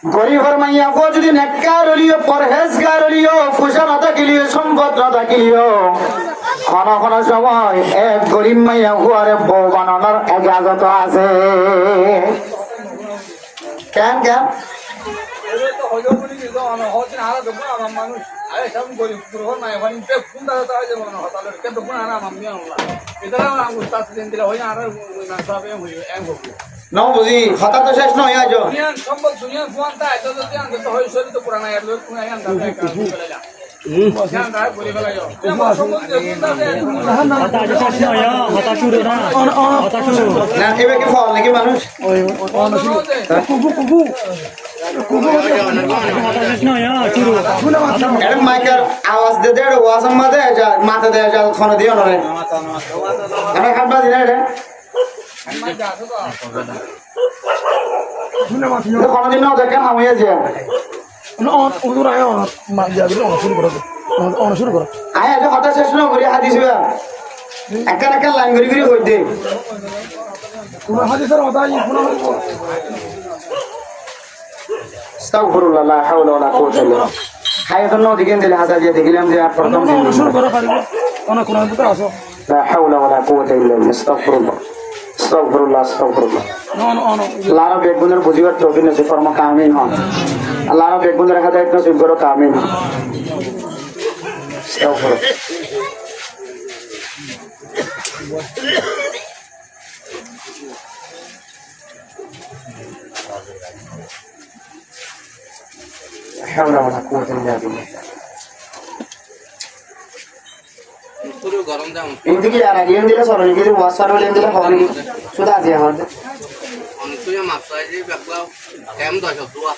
গরিবের মাইয়া কো যদি নেককার হলিও পরহেজগার হলিও ফুসা না থাকিলিও সম্পদ না থাকিলিও কোন কোন সময় এক গরিব মাইয়া হুয়ারে বউ বানানোর এজাজত আছে। কেন কেন No, বুঝি কথা তো শেষ নয় আজ কি ফল নাকি মানুষ মাইকার আওয়াজ দিয়ে দেয় ওয়াজের মাঝে মাথা দেয় খানা দিও না আমরা খাবার দিন এটা কোনদিন না দেখেন আমি কথা শেষ না করি হাদিস একা একা লাইন করি করি কই দে আস্তাগফিরুল্লাহ লা হাওলা ওয়ালা কুওয়াতা ইল্লা বিল্লাহ খায় তো নদী কেন দিলে হাজার দিয়ে দেখিলাম যে আর প্রথম শুরু করা পারবে কোন কোন ভিতর আসো লা হাওলা ওয়ালা কুওয়াতা ইল্লা বিল্লাহ আস্তাগফিরুল্লাহ আস্তাগফিরুল্লাহ আস্তাগফিরুল্লাহ আল্লাহর বেগুনের বুঝিবার তৌফিক নসিব ফরমা আমিন হন আল্লাহর বেগুনের হেদায়েত নসিব করো আমিন আস্তাগফিরুল্লাহ حول ولا قوة إلا بالله ఇంటికి ఏం తెలియదు సార్ ఇంటికి వస్తారు ఏం తెలియదు హవానికి సుధా আছে আমাদের অনেক তো মাছ আছে বাকলা কেম দশ দুয়া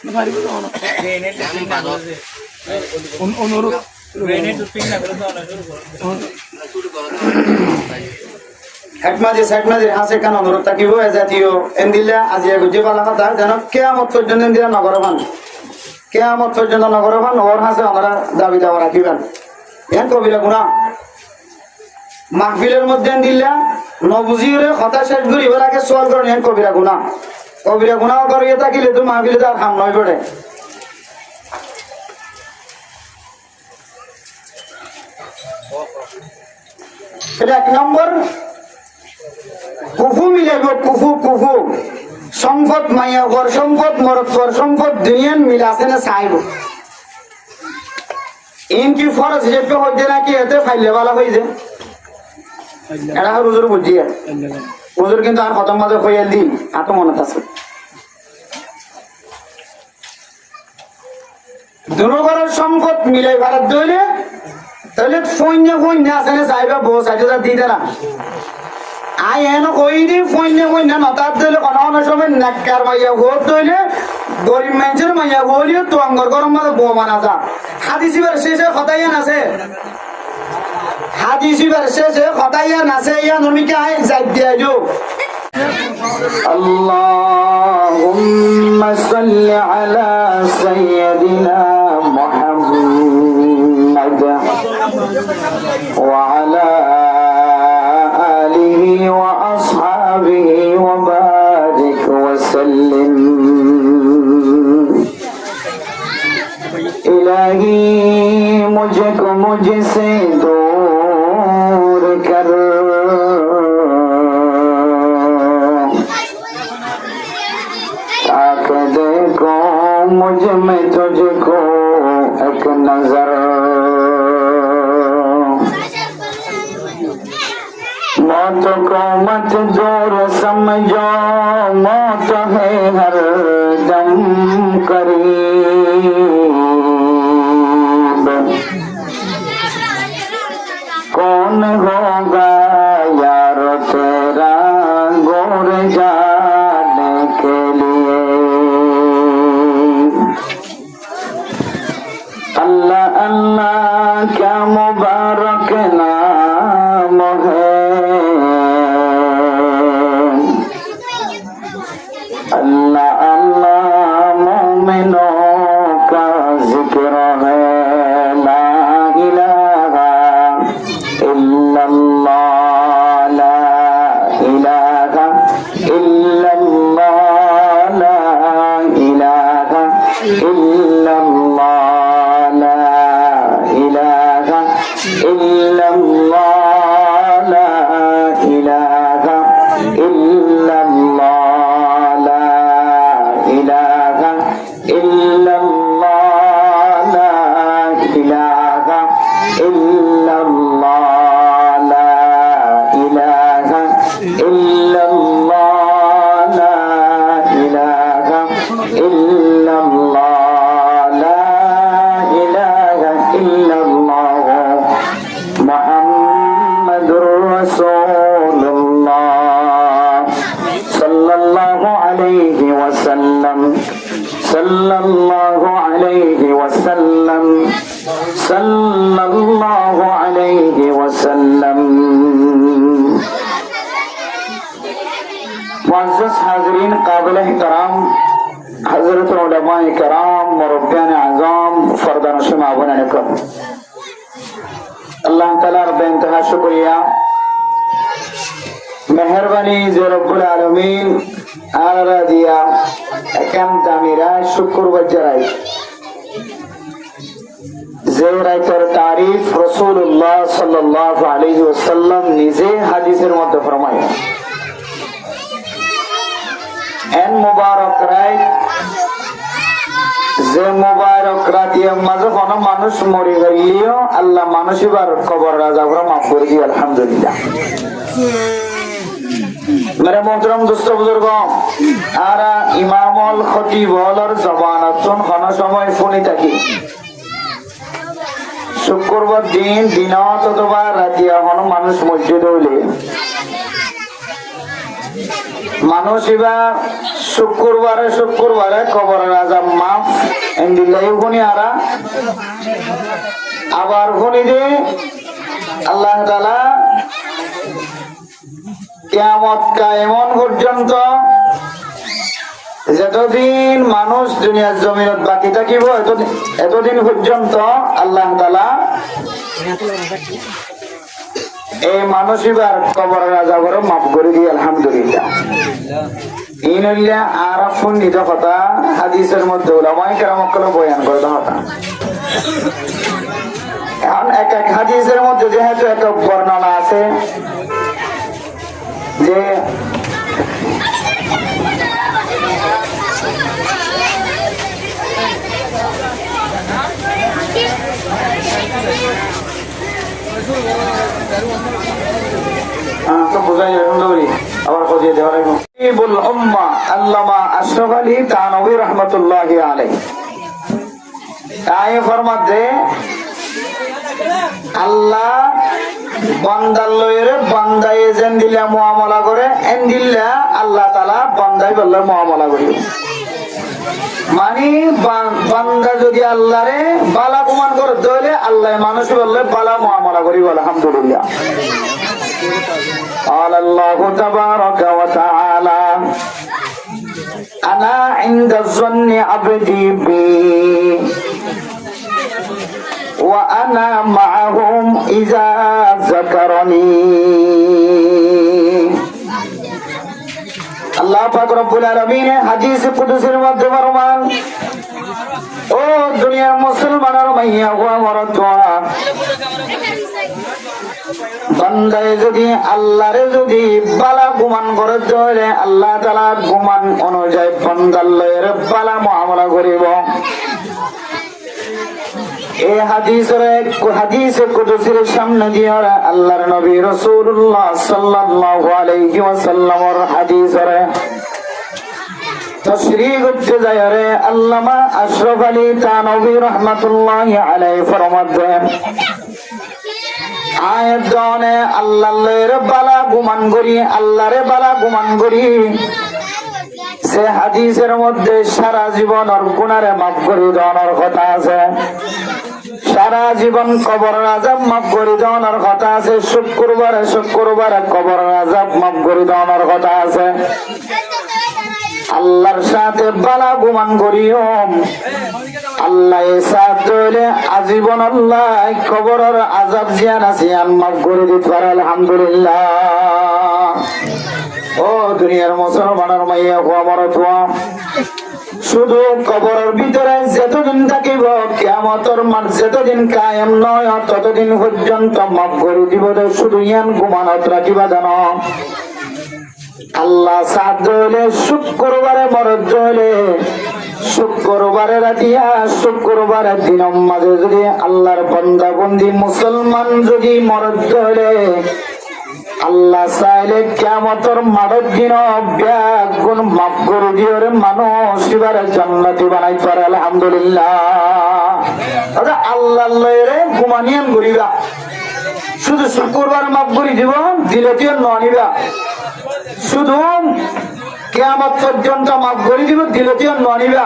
মারি বলো না কেম বাদো অনুরোধ গ্রেনেড পিং না করে দাও না শুরু করো হেডমাজি হাসে কান অনুরোধ থাকিব জাতীয় এন্দিলা আজি গুজি বালা কথা জানো কিয়ামত পর্যন্ত এন্দিলা নগরবান কিয়ামত পর্যন্ত নগরবান ওর হাসে আমরা দাবি দাওয়া রাখিবেন এন কবিরা গুনাহ মাহফিলের মধ্যে দিলা নবুজিরে কথা শেষ করি এবার আগে সওয়াল করেন এন কবিরা গুনাহ করিয়ে থাকিলে তো মাহফিলে তার হাম নয় পড়ে এটা এক নম্বর কুফু মিলাইব কুফু সম্পদ মাইয়া ঘর সম্পদ মরদ ঘর সম্পদ দুনিয়ান মিল আছে না চাইব ইনকি ফরজ যেতে হইতে নাকি এতে ফাইলে ভালো হয়ে যায় এটা হুজুর বুঝিয়ে হুজুর কিন্তু আর খতম মাঝে হইয়া দিন এত মনে আছে দুনগরের সম্পদ মিলাই ভারত দইলে তাহলে ফইনা আছে না চাইবা বউ চাইতে দিতে না আই এন কই দি ফইনা নতার দইলে কোন সময় নাক্কার মাইয়া ভোট দইলে গরিব মানুষের মাইয়া বলিও তো আঙ্গর গরম মাঝে বউ মানা যা হাদিসিবার শেষে কথাইয়ান আছে হাদিসিবার শেষে কথাইয়ান আছে ইয়া নমিকে আই যাই দিয়া দিও আল্লাহুম্মা সাল্লি আলা সাইয়্যিদিনা মুহাম্মাদ ওয়া আলা আলিহি ওয়া আসহাবিহি ওয়া বারিক ওয়া সাল্লিম इलाही मुझको मुझसे दूर कर ताकि देखो मुझ में तुझको एक नजर मौत को मत दूर समझो मौत है हर दम करीब कौन होगा यार तेरा गोर जाने के लिए अल्लाह अल्लाह क्या मुबारक नाम है अल्लाह अल्लाह मोमिनो ইল্লাল্লাহ লা ইলাহা ইল্লাল্লাহ লা ইলাহা ইল্লাল্লাহ লা ইলাহা ইল্লাল্লাহ লা ইলাহা ইল্লাল্লাহ লা ইলাহা ইল্লাল্লাহ লা ইলাহা ইল্লাল্লাহ লা ইলাহা ইল্লাল্লাহ মুহাম্মাদুর রাসূলুল্লাহ সাল্লাল্লাহু আলাইহি ওয়াসাল্লাম সাল্লাল্লাহু আলাইহি ওয়াসাল্লাম সাল্লাল্লাহু আলাইহি ওয়াসাল্লাম। মুআজ্জাজ হাজিরিন কাবিল ইহতিরাম হযরত উলামায়ে কেরাম মুরব্বিয়ানে আযম ফরদানশিন আবুনানে কর আল্লাহ তাআলার বেইন্তহা শুকরিয়া মেহেরবানি যে রব্বুল আলামিন আলারা দিয়া একাম তামিরা শুকর বজরাই যে রাইতের তারিফ রাসূলুল্লাহ সাল্লাল্লাহু আলাইহি ওয়াসাল্লাম নিজে হাদিসের মধ্যে ফরমায় এন মুবারক রাত যে মুবারক রাতের মাঝে কোন মানুষ মরে গেলেও আল্লাহ মানুষিবার কবর আযাবরা মাফ করে দিয়ে আলহামদুলিল্লাহ। मेरे मोहतरम दोस्तों बुजुर्गों आरा इमामुल खतीब और जबानतुन खाना समय फुनी থাকি শুক্রবার দিন দিনত অথবা রাতে এখন মানুষ মসজিদ হইলে মানুষ এবার শুক্রবারে কবরের আযাব মাফ এন্দিলাই ফুনি আরা আবার ফুনি দে আল্লাহ তাআলা কিয়ামত কায়েমন পর্যন্ত যতদিন মানুষ দুনিয়ার জমিনত বাকি থাকিব এতদিন পর্যন্ত আল্লাহ তাআলা এই মানুষিবার কবরের আযাবর মাফ করে দিয়ে আলহামদুলিল্লাহ। ইনল্লা আরাফুন নিত কথা হাদিসের মধ্যে উলামায়ে কেরাম বয়ান করে কথা এখন এক এক হাদিসের মধ্যে যেহেতু এক বর্ণনা আছে যে বুঝাই আবার খোঁজে দেওয়া উম্মা আল্লামা আশরাফ আলী থানভী রাহমাতুল্লাহি আলাইহি তাই ফরমাতে আল্লাহ বান্দার লয়ের বান্দায় যেন দিলা মুআমালা করে এন দিলা আল্লাহ তাআলা বান্দায় বললে মুআমালা করি মানে বান্দা যদি আল্লাহরে বালা গুমান করে দইলে আল্লাহ মানুষ বললে বালা মুআমালা করি আলহামদুলিল্লাহ। قال الله تبارك وتعالى أنا عند الظن عبدي بي وأنا معهم إذا ذكرني আল্লাহ পাক রব্বুল আলামিন হাদিস কুদসির মধ্যে ফরমান ও দুনিয়ার মুসলমানের মাইয়া ওয়া মরতুয়া বান্দায় যদি আল্লাহরে যদি বালা গুমান করে চলে আল্লাহ তাআলা গুমান অনুযায়ী বান্দার লয়ের বালা মুআমালা করিব। এই হাদিসে কুদসির সামনে দিয়ে আল্লাহর নবী রাসূলুল্লাহ সাল্লাল্লাহু আলাইহি ওয়াসাল্লামের হাদিসে তাশরীহ করতে যায় রে আল্লামা আশরাফ আলী থানভী রাহমাতুল্লাহি আলাইহি ফরমাতেন আয়াত জানে আল্লাহর বালা গুমান করি আল্লাহরে বালা গুমান করি সে হাদিসের মধ্যে সারা জীবনের গুনারে মাফ করে দেওয়ার কথা আছে, সারা জীবন কবরের আযাব মাফ করে দেওয়ার কথা আছে, শুক্রবারে কবরের আযাব মাফ করে দেওয়ার কথা আছে। আল্লাহর সাথে বালা গুমান করিও আল্লাহ সাথ ধরে আজীবন আল্লাহ কবরের আযাব জিয়ান আসিয়ান মাফ করে দিতে পারে আলহামদুলিল্লাহ। ও দুনিয়ার মুসলমানের মাইয়া আমার তোয়া শুধু কবরের ভিতরে যতদিন থাকিব কিয়ামতের মাঠ যতদিন কায়েম নয় ততদিন পর্যন্ত মাফ করে দিব। শুধু ইয়ান ঘুমানত রাখিবা জানো আল্লাহ সাদ হইলে শুক্রবারে মরদ হইলে শুক্রবারে রাতিয়া শুক্রবারের দিন মাঝে যদি আল্লাহর বান্দা বন্দি মুসলমান যদি মরদ হইলে আল্লাহ চাইলে কিয়ামতের মাঠের দিন ব্যাগ গুণ মাফ করে দিয়ে মানুষ এবারে জান্নাতি বানাই পারে। আলহামদুলিল্লাহ। আল্লাহ লয়ে ঘুমানিয়ান ঘুরিবা শুধু শুক্রবার মাফ করে দিব দিলতীয় নিবা শুধু কিয়ামত পর্যন্ত মাফ করে দিব দিলতীয় নিবা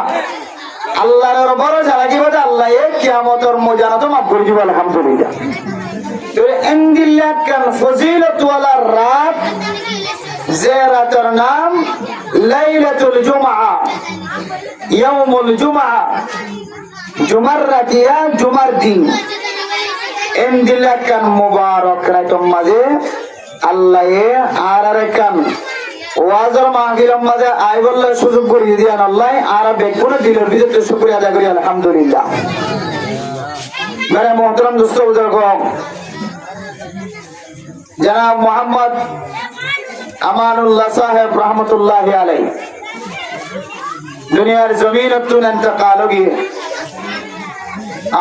আল্লাহর ভরসা রাখিব আল্লাহ কিয়ামতের মজানাত মাফ করে দিব। আলহামদুলিল্লাহ। রাত যে রাতের নাম লাইলাতুল জুমআ ইয়াউমুল জুমআ জুমার রাতিয়া জুমার দিন এন্দিল্লাহ কান মুবারক রাতের মাঝে আল্লাহ আর কান ওয়াজের মাহফিলের মাঝে আই বললে সুযোগ করে দিয়ান আল্লাহ আর বেগুনে দিলের ভিতরে শুকরিয়া আদায় করি। আলহামদুলিল্লাহ। মেরে মোহতরম দোস্ত বুজুর্গ জনাব মোহাম্মদ আমানুল্লাহ সাহেব রহমতুল্লাহ আলাইহি দুনিয়ার জমিনতুন ইন্তেকাল গিয়ে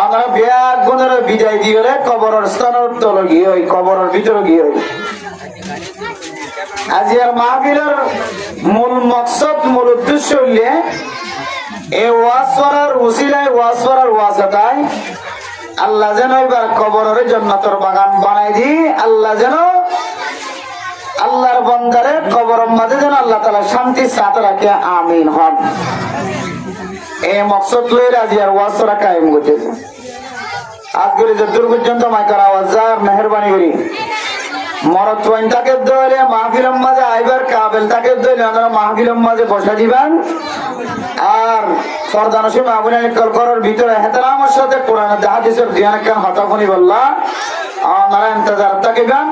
আমরা ব্যাগ গুণের বিদায় দিয়ে কবরের স্থানের তলে গিয়ে ওই কবরের ভিতরে গিয়ে আজিয়ার মাহফিলের মূল মকসদ মূল উদ্দেশ্য হইলে এই ওয়াজ করার উসিলায় ওয়াজ করার ওয়াজটাই আল্লাহ যেন এবার কবরের জান্নাতের বাগান বানাই দি আল্লাহ যেন আল্লাহর বান্দারে কবরের মাঝে যেন আল্লাহ তাআলা শান্তি সাথে রাখে। আমিন হন। এই মকসদ লইরা আজিয়ার ওয়াজ করা কায়েম করতেছে। আজকে যে দূর পর্যন্ত মাইকার আওয়াজ যার মেহরবানি করি মরদ পয়েন্ট তাকে দইলে মাহফিলের মাঝে আইবার কাবেল তাকে দইলে আমরা মাহফিলের মাঝে বসা দিবেন আর ফরদানসি মাহবুবানি কল করার ভিতরে হেতারামের সাথে কোরআনের হাদিসের ধ্যান কান হতাফনি বললা আপনারা ইন্তজার থাকিবেন।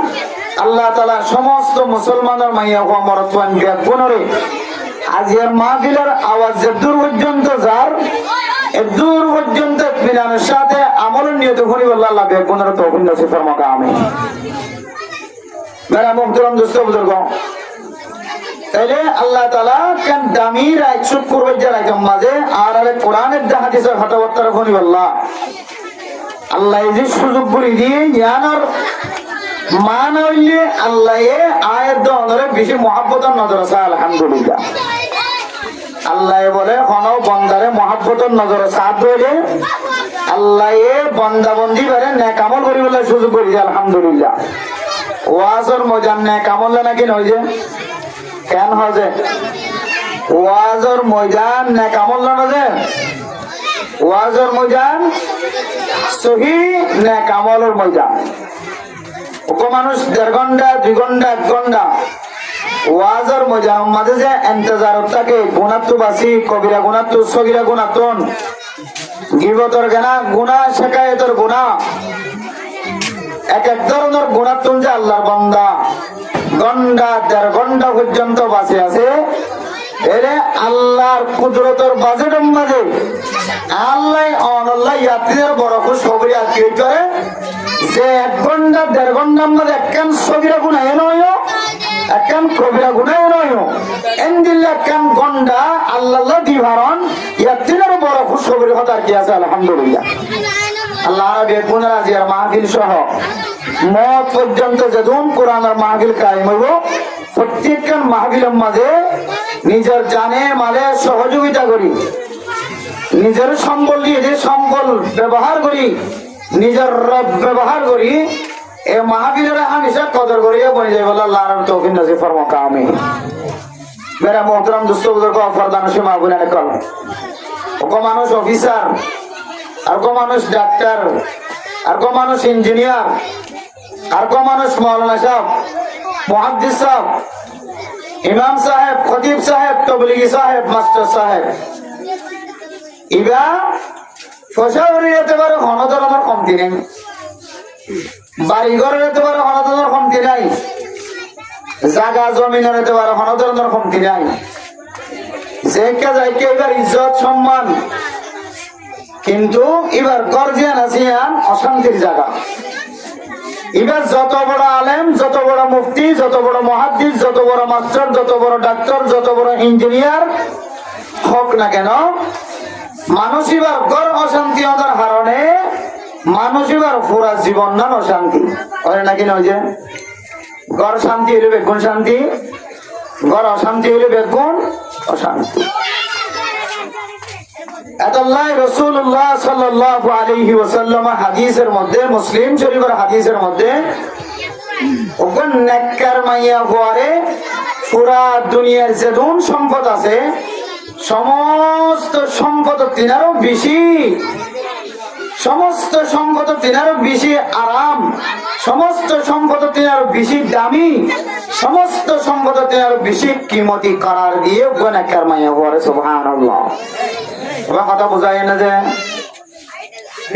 আল্লাহ তাআলা সমস্ত মুসলমানের মাইয়া হওয়া মরদ পয়েন্ট গুণরে আজিয়ার মাহফিলের আওয়াজ যে দূর পর্যন্ত যার দূর পর্যন্ত মিলানের সাথে আমলের নিয়ত করি বললা আল্লাহ বেগুনের তৌফিক নসিব ফরমাক। আমিন। মেরা মুহতরম দোস্ত বুজুর্গ তাইলে আল্লাহ তাআলা কেন দামি রাত শুক্রবার রাতের মাঝে আর কোরআনের হাদিসের কথাবার্তা শুনি বললা আল্লাহ এই যে সুযোগ করে দিয়ে জ্ঞানের মান হইলে আল্লাহ আয়ের দরে বেশি মহাব্বতের নজর আছে। আলহামদুলিল্লাহ। আল্লাহ বলে কোন বন্দারে মহাব্বতের নজর সাথ হইলে আল্লাহ বন্দা বন্দি বারে নেক আমল করি বলে সুযোগ করি। আলহামদুলিল্লাহ। ওয়াজের মজান নেক আমল নাকি নয় যে কেন হয় যে ওয়াজের ময়দান নেক আমল না যে ওয়াজের ময়দান সহি নেক আমলের ময়দান। ওকে মানুষ 1.5 ঘন্টা 2 ঘন্টা 1 ঘন্টা ওয়াজের ময়দান মাঝে যে ইন্তজারত থাকে গুনাহ বাসি কবিরা গুনাহ সগীরা গুনাহ তন গীবতের গুনাহ শিকায়তের গুনাহ এক এক ধরনের গুনাহ তুন যে আল্লাহর বান্দা ঘন্টা 1.5 ঘন্টা পর্যন্ত বাঁচে আছে এরে আল্লাহর কুদরতের বাজেটের মাঝে আল্লাহ অনল্লাহ ইয়াত্রীদের বড় খুশ খবরি আর কি করে যে 1 ঘন্টা 1.5 ঘন্টার মধ্যে একখান সগীরা গুনাহ নয় একখান কবিরা গুনাহ নয় এন্দিল্লা একখান ঘন্টা আল্লাহ দিভারন ইয়াত্রীদের বড় খুশ খবরি হতার কি আছে। আলহামদুলিল্লাহ। আল্লাহ বেগুনের আজিয়ার মাহফিল সহ মত পর্যন্ত যখন কোরআনের মাহফিল কায়েম হইব প্রত্যেকখান মাহফিলের মাঝে নিজের জানে মালে সহযোগিতা করি নিজের সম্বল দিয়ে যে সম্বল ব্যবহার করি নিজের রব ব্যবহার করি এই মাহফিলের হামেশা কদর করিয়া বনে যাই বলে আল্লাহর তৌফিক নসিব ফরমাক। আমিন। মেরা মোহতরম দোস্ত বুজুর্গ ফরদানসি মাহবুবানি কল ওকে মানুষ অফিসার আর কো মানুষ ডাক্তার আর কো মানুষ ইঞ্জিনিয়ার আর কো মানুষ মাওলানা সাহেব মুহাদ্দিস সাহেব ইমাম সাহেব খতিব সাহেব তবলিগি সাহেব মাস্টার সাহেব ইবা ফসাউরি যেতে পারে হনদর আমার কমতি নেই বাড়ি ঘরে যেতে পারে হনদর কমতি নাই জাগা জমিনে যেতে পারে হনদর কমতি নাই যেকে যাইকে এবার ইজ্জত সম্মান, কিন্তু এবার গর্জিয়ান আসিয়ান অশান্তির জায়গা। এবার যত বড় আলেম, যত বড় মুফতি, যত বড় মুহাদ্দিস, যত বড় মাস্টার, যত বড় ডাক্তার, যত বড় ইঞ্জিনিয়ার হোক না কেন, মানুষ এবার গড় অশান্তি হওয়ার কারণে মানুষ এবার পুরা জীবন নান অশান্তি হয় নাকি নয়? যে গড় শান্তি হইলে বেগুন শান্তি, গড় অশান্তি হইলে বেগুন অশান্তি। রাসূলুল্লাহ সাল্লাল্লাহু আলাইহি ওয়াসাল্লাম হাদিসের মধ্যে, মুসলিম শরীফের হাদিসের মধ্যে, ওগন নেককার মাইয়া পরে পুরা দুনিয়ার যে ধন সম্পদ আছে সমস্ত সম্পদ তিনারও বেশি, সমস্ত সম্পদ তিনারও বেশি আরাম, সমস্ত সম্পদ তিনারও বেশি দামি, সমস্ত সম্পদ তিনারও বেশি কিমতি করার দিয়ে ওগন নেককার মাইয়া পরে। সুবহানাল্লাহ। এবার কথা বোঝা যায় না যে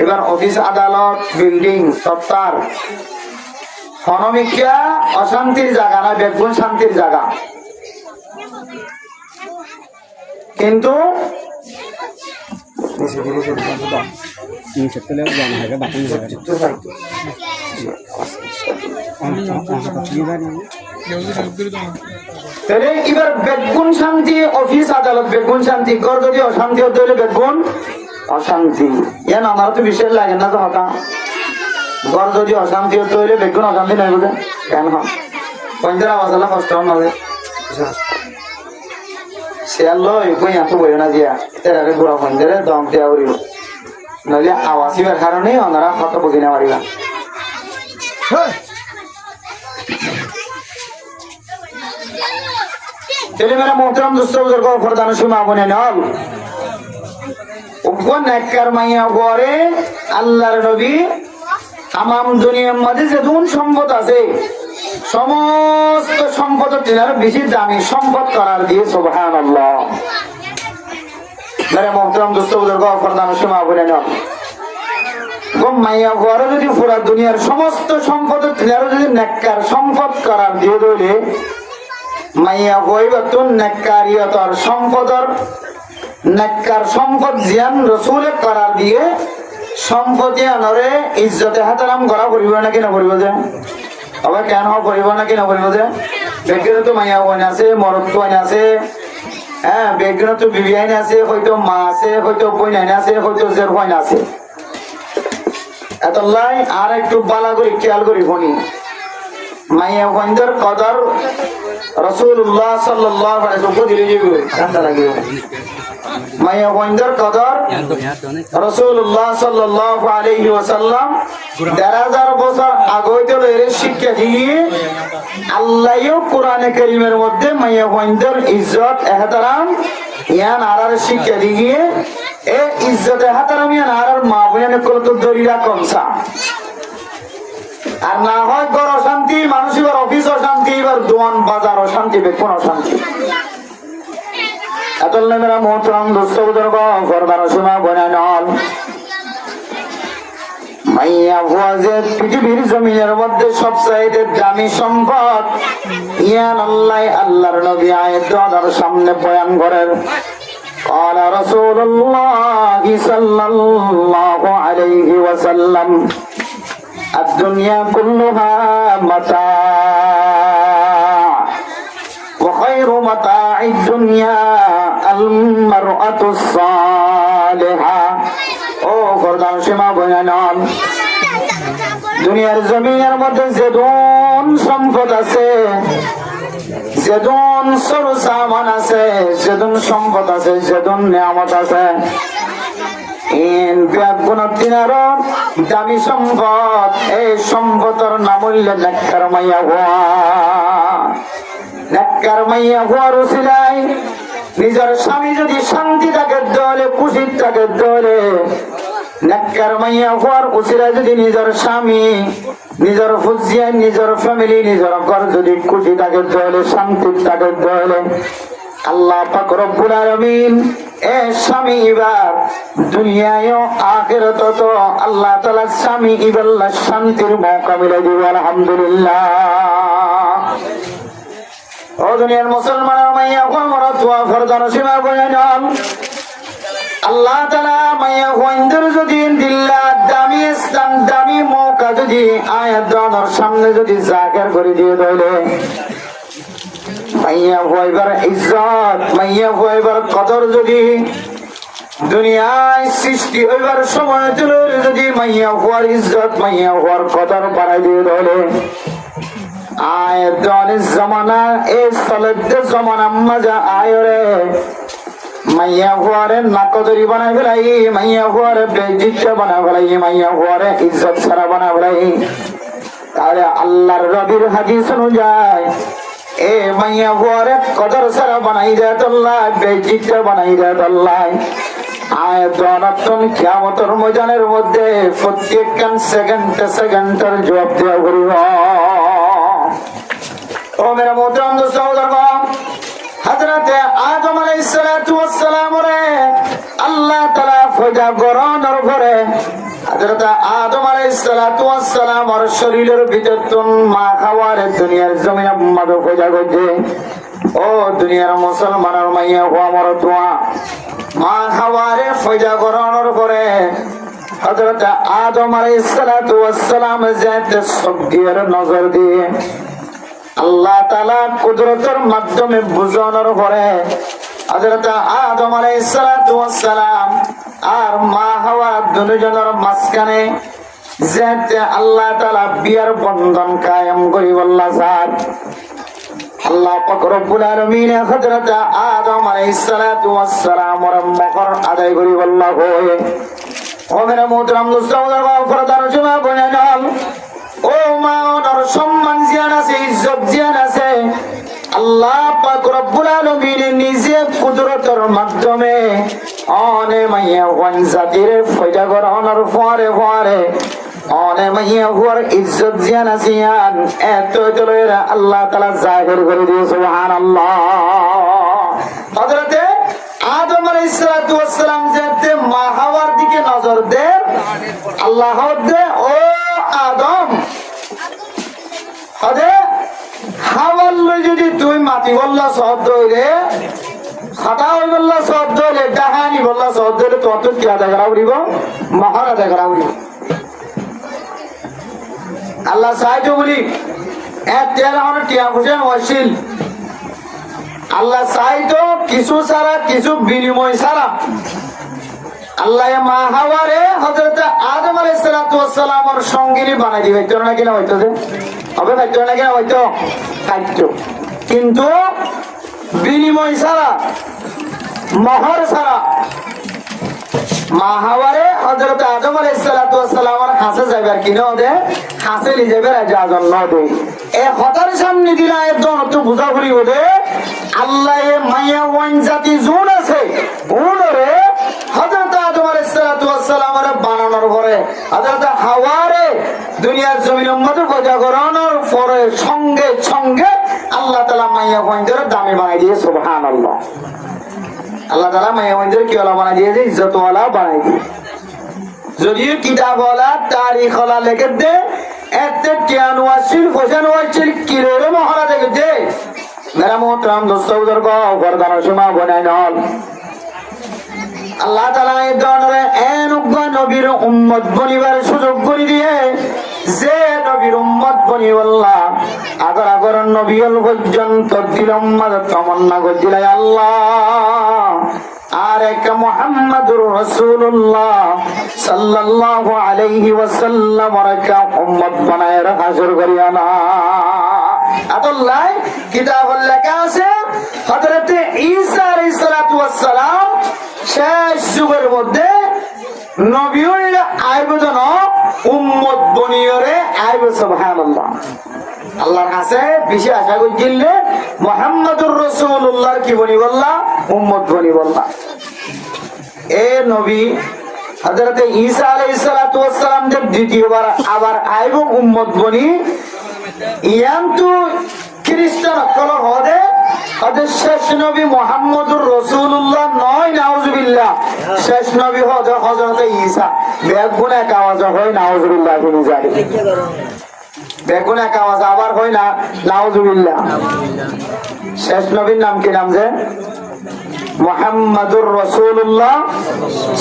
এবার অফিস আদালত বিল্ডিং দপ্তর ফনমিকা অশান্তির জায়গা না, বেগুন শান্তির জায়গা। কিন্তু এবার বেগুন শান্তি অফিস আদালত বেগুন শান্তি, ঘর যদি অশান্তি হতে হলে বেগুন অশান্তি। ইয়ান আমার তো বিশেষ লাগে না তো হতা, ঘর যদি অশান্তি হতে হইলে বেগুন অশান্তি নয় বুঝে কেন পঞ্চার আওয়াজ হলে কষ্ট হবে শেয়ার লই কই এত বই না দিয়া এর বুড়া পঞ্চারে দম দেওয়া করিব, নইলে আওয়াজিবার কারণে ওনারা কত বুঝি না পারিবা। তেলে মেরা মোহতরম দোস্ত বুজুর্গ ফরদান সুমা বনে নল ওগো নেককার মাইয়া পরে আল্লাহর নবী তামাম দুনিয়ার মধ্যে যে ধন সম্পদ আছে সমস্ত সম্পদ তিনার বেশি দামি সম্পদ করার দিয়ে। সুবহানাল্লাহ। মেরা মোহতরম দোস্ত বুজুর্গ ফরদান সুমা বনে নল ওগো মাইয়া পরে যদি পুরা দুনিয়ার সমস্ত সম্পদ তিনার যদি নেককার সম্পদ করার দিয়ে দইলে মাইয়া কইবাতুন নেককারিয়তর সম্পদর নেককার সম্পদ জিয়ান রসুলে করার দিয়ে সম্পদে আনরে ইজ্জতে হাতারাম করা পড়িব নাকি না পড়িব যে আবার কেন পড়িব নাকি না পড়িব যে বেগের তো মাইয়া বোন আছে, মরদ বোন আছে, হ্যাঁ বেগের তো বিবি আইন আছে, হয়তো মা আছে, হয়তো বোন আইন আছে, হয়তো জের বোন আছে। এত লাই আর একটু বালা করি খেয়াল করি ফোনি মাইয়া বোনদের কদর রাসূলুল্লাহ সাল্লাল্লাহু আলাইহি ওয়াসাল্লাম দিলে যাবে কান্দা লাগে মাইয়া বোনদের কদর রাসূলুল্লাহ সাল্লাল্লাহু আলাইহি ওয়াসাল্লাম 1000 বছর আগে তো এর শিক্ষা দিয়ে আল্লাহও কোরআনে কারীমের মধ্যে মাইয়া বোনদের ইজ্জত এহতারাম ইয়ান আরার শিক্ষা দিয়ে এই ইজ্জত এহতারাম ইয়ান আরার মা বোনের কত দরিয়া কমসা আর না হয় ঘর অশান্তি, মানুষ এবার অফিস অশান্তি, এবার দোয়ান বাজার অশান্তি, বেগুন অশান্তি। এত মেরা মোহতরম দোস্ত বুজুর্গ ফরদান সুমা বনে নল মাইয়া ভুয়া যে পৃথিবীর জমিনের মধ্যে সবচাইতে দামি সম্পদ ইয়ান আল্লাহ আল্লাহর নবী আয়াত আদার সামনে বয়ান করেন। قال رسول الله صلى الله عليه وسلم الدنيا كلها متاع وخير متاع الدنيا المرأة الصالحة। ও ফরদান সীমা বয়ান দুনিয়ার জমিনের মধ্যে যে ধন সম্পদ আছে, যে ধন সরু সামান আছে, যে ধন সম্পদ আছে, যে ধন নিয়ামত আছে, দামি সম্পদ এই সম্পদের নাম হইল নেককার মাইয়া হওয়া। নেককার মাইয়া হওয়ার উসিলায় নিজের স্বামী যদি শান্তি থাকে দলে, খুশি থাকে দলে, নেককার মাইয়া হওয়ার উসিলায় যদি নিজের স্বামী, নিজের ফুজিয়া, নিজের ফ্যামিলি, নিজের ঘর যদি খুশি থাকে দলে, শান্তি থাকে দলে, আল্লাহ পাক রব্বুল আলামিন এ স্বামী ইবার দুনিয়ায় আখিরাতত আল্লাহ তাআলা স্বামী ইবাল্লাহ শান্তির মৌকা মিলে দিব। আলহামদুলিল্লাহ। ও দুনিয়ার মুসলমানের মাইয়া কোমর তোয়া ফরদান সীমা বয়ান আল্লাহ তাআলা মাইয়া কোইন্দের যদি দিল্লা দামি ইসলাম দামি মৌকা যদি আয়াত দানোর সামনে যদি জাকের করে দিয়ে দিলে মাইয়া হইবার ইজ্জত মাইয়া হইবার কদর যদি দুনিয়ায় সৃষ্টি হইবার সময় তুলে যদি মাইয়া হওয়ার ইজ্জত মাইয়া হওয়ার কদর বাড়াই দিয়ে দিলে আয়াত জমানা এই সলদ্দে জমানা মজা আয়রে মাইয়া হুয়ারে নাকদরি বানাই ফেলাই মাইয়া হুয়ারে বেজিচ্ছা বানাই ফেলাই মাইয়া হুয়ারে ইজ্জত সারা বানাই ফেলাই তাহলে আল্লাহর নবীর হাদিস অনুযায়ী এ মাইয়া হুয়ারে কদর সারা বানাই যায় আল্লাহ বেজিচ্ছা বানাই যায় আল্লাহ আয়াতন কিয়ামতের ময়দানের মধ্যে প্রত্যেক সেকেন্ডের জবাব দেওয়া করিব ও মেরা মোহতারাম দোস্ত বুজুর্গন হযরতে আদম আলাইহিস সালাতু ওয়াস সালাম রে আল্লাহ তাআলা ফজা গরনের পরে হযরতে আদম আলাইহিস সালাতু ওয়াস সালাম এর শরীরের ভিতর তুন মা খাওয়ারে দুনিয়ার জমিনে মাদো ফজা গজে ও দুনিয়ার মুসলমানের মাইয়া হওয়া মর তোয়া মা খাওয়ারে ফজা গরনের পরে হযরতে আদম আলাইহিস সালাতু ওয়াস সালাম যাতে সবগের নজর দিয়ে আল্লাহ তাআলা কুদরতের মাধ্যমে বুঝানোর পরে হযরত আদম আলাইহিস সালাতু ওয়াস সালাম আর মা হাওয়া দুজনের মাঝখানে যাতে আল্লাহ তাআলা বিয়ার বন্ধন কায়েম করি বল্লা স্যার আল্লাহ পাক রব্বুল আলামিন হযরত আদম আলাইহিস সালাতু ওয়াস সালামের মহর আদায় করি বল্লা হয় ও মেরা মুহতারাম মুস্তাফা ফরদান জমা বনাল ও মা ওর সম্মান জিয়ান আছে ইজ্জত জিয়ান আছে আল্লাহ পাক রব্বুল আলামিন নিজে কুদরতের মাধ্যমে অনে মাইয়া ওয়ান জাতির ফয়দা গ্রহণের পরে পরে অনে মাইয়া হুয়ার ইজ্জত জিয়ান আছে এত চলেরা আল্লাহ তাআলা জাহির করে দিয়ে সুবহানাল্লাহ হযরতে আদম আলাইহিস সালাতু ওয়াস সালাম যেতে মা হাওয়ার দিকে নজর দেন আল্লাহ দে ও আদম হদে হাওয়াল যদি তুই মাটি বললা শব্দ হইলে খাতা হই বললা শব্দ হইলে ডাহানি বললা শব্দ হইলে তো অত কি আদা করা উড়িব মহার আদা করা উড়িব আল্লাহ সাহায্য বলি এক তেল আমার টিয়া ফুসেন ওয়াসিল আল্লাহ সাহায্য কিছু ছাড়া কিছু বিনিময় ছাড়া আল্লাহ মা হাওয়ারে হযরত আদম আলাইহিস সালাতু ওয়াস সালামের সঙ্গিনী বানাই দিবে তো না কিনা হইতো যে হবে হইতো না কিনা হইতো কাটতো কিন্তু বিনিময় ছাড়া মোহর ছাড়া মা হাওয়ারে হযরত আদম আলাইহিস সালাতু ওয়াস সালামের কাছে যাইবার কিনা দে কাছে লি যাইবার ইজাজত না দে এ হতার সামনে দিলা একদম তো বুঝা করি ওদে আল্লাহ এ মাইয়া ওয়ান জাতি জুন আছে ওরে হযরত আদম আলাইহিস সালাতু ওয়াস সালামের বানানোর পরে হযরত হাওয়ারে দুনিয়ার জমিনের মধ্যে পূজা করানোর পরে সঙ্গে সঙ্গে আল্লাহ তাআলা মাইয়া ওয়ানদের দামি বানাই দিয়ে সুবহানাল্লাহ আল্লাহ তাআলা মাইয়া ওয়ানদের কি ওলা বানাই দিয়ে ইজ্জত ওয়ালা বানাই দিয়ে যদিও কিতাব ওয়ালা তারিখ ওয়ালা লিখে দে এতে জ্ঞান ওয়াসিল ফজান ওয়াসিল কিরে মহারা দেখে দে মেরা মোহতারাম দোস্ত বুজুর্গ ফরদান সীমা বনাই নল আল্লাহ তাআলা এই ধরনের এনুগ্গ নবীর উম্মত বনিবার সুযোগ করে দিয়ে যে নবীর উম্মত বনি আল্লাহ আগর আগর নবী হল পর্যন্ত দিল উম্মত তমন্না করছিল আল্লাহ আর এক মুহাম্মাদুর রাসূলুল্লাহ সাল্লাল্লাহু আলাইহি ওয়াসাল্লাম রাকা উম্মত বানায় হাজির করিয়া না আল্লাহ কিতাবুল লেখা আছে হযরত ঈসা আলাইহিস সালাতু ওয়াস সালাম শেষ যুগের মধ্যে নবীর আইবজন উম্মত বনিয়রে আইব সুবহানাল্লাহ আল্লাহর কাছে বেশি আশা করছিলে মুহাম্মাদুর রাসূলুল্লাহর কি বনি বললা উম্মত বনি বললা এ নবী হযরত ঈসা আলাইহিস সালাতু ওয়াস সালাম যে দ্বিতীয়বার আবার আইব উম্মত বনি ইয়ান্তু খ্রিস্টান কল হদে হদে শেষ নবী মুহাম্মদুর রাসূলুল্লাহ নয় নাউজুবিল্লাহ শেষ নবী হদে হযরত ঈসা বেগুনা আওয়াজ হয় নাউজুবিল্লাহ বলে যায় বেগুন এক আওয়াজ আবার হয় না নাউজুবিল্লাহ। শেষ নবীর নাম কি নাম যে মুহাম্মাদুর রাসূলুল্লাহ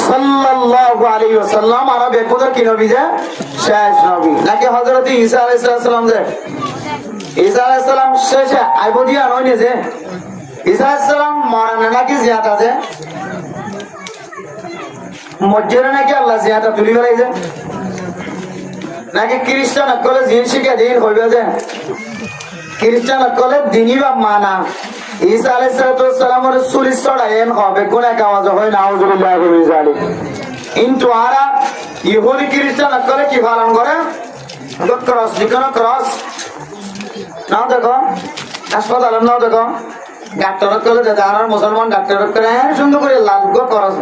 সাল্লাল্লাহু আলাইহি ওয়াসাল্লাম। আর বেগুনের কি নবী যে শেষ নবী নাকি হযরত ঈসা আলাইহিস সালাম যে ঈসা আলাইহিস সালাম শেষে আইব দিয়া নয় যে ঈসা আলাইহিস সালাম মরে নাকি জিয়াত আছে মসজিদে নাকি আল্লাহ জিয়াতা তুলি বেড়াইছে নাকি খ্রিস্টান কলে জিন শিখে দিন হইবে যে খ্রিস্টান কলে দিনই বা মানা ঈসা আলাইহিস সালামের চুরি চড়াইন হবে কোন এক আওয়াজ হয় নাউজুবিল্লাহ মিন যালিক। কিন্তু আরা ইহুদি খ্রিস্টান কলে কি পালন করে ক্রস দিকনো ক্রস নাও দেখো হাসপাতাল নাও দেখো ডাক্তার কলে দাদা আর মুসলমান ডাক্তার করে সুন্দর করে লাল গো করস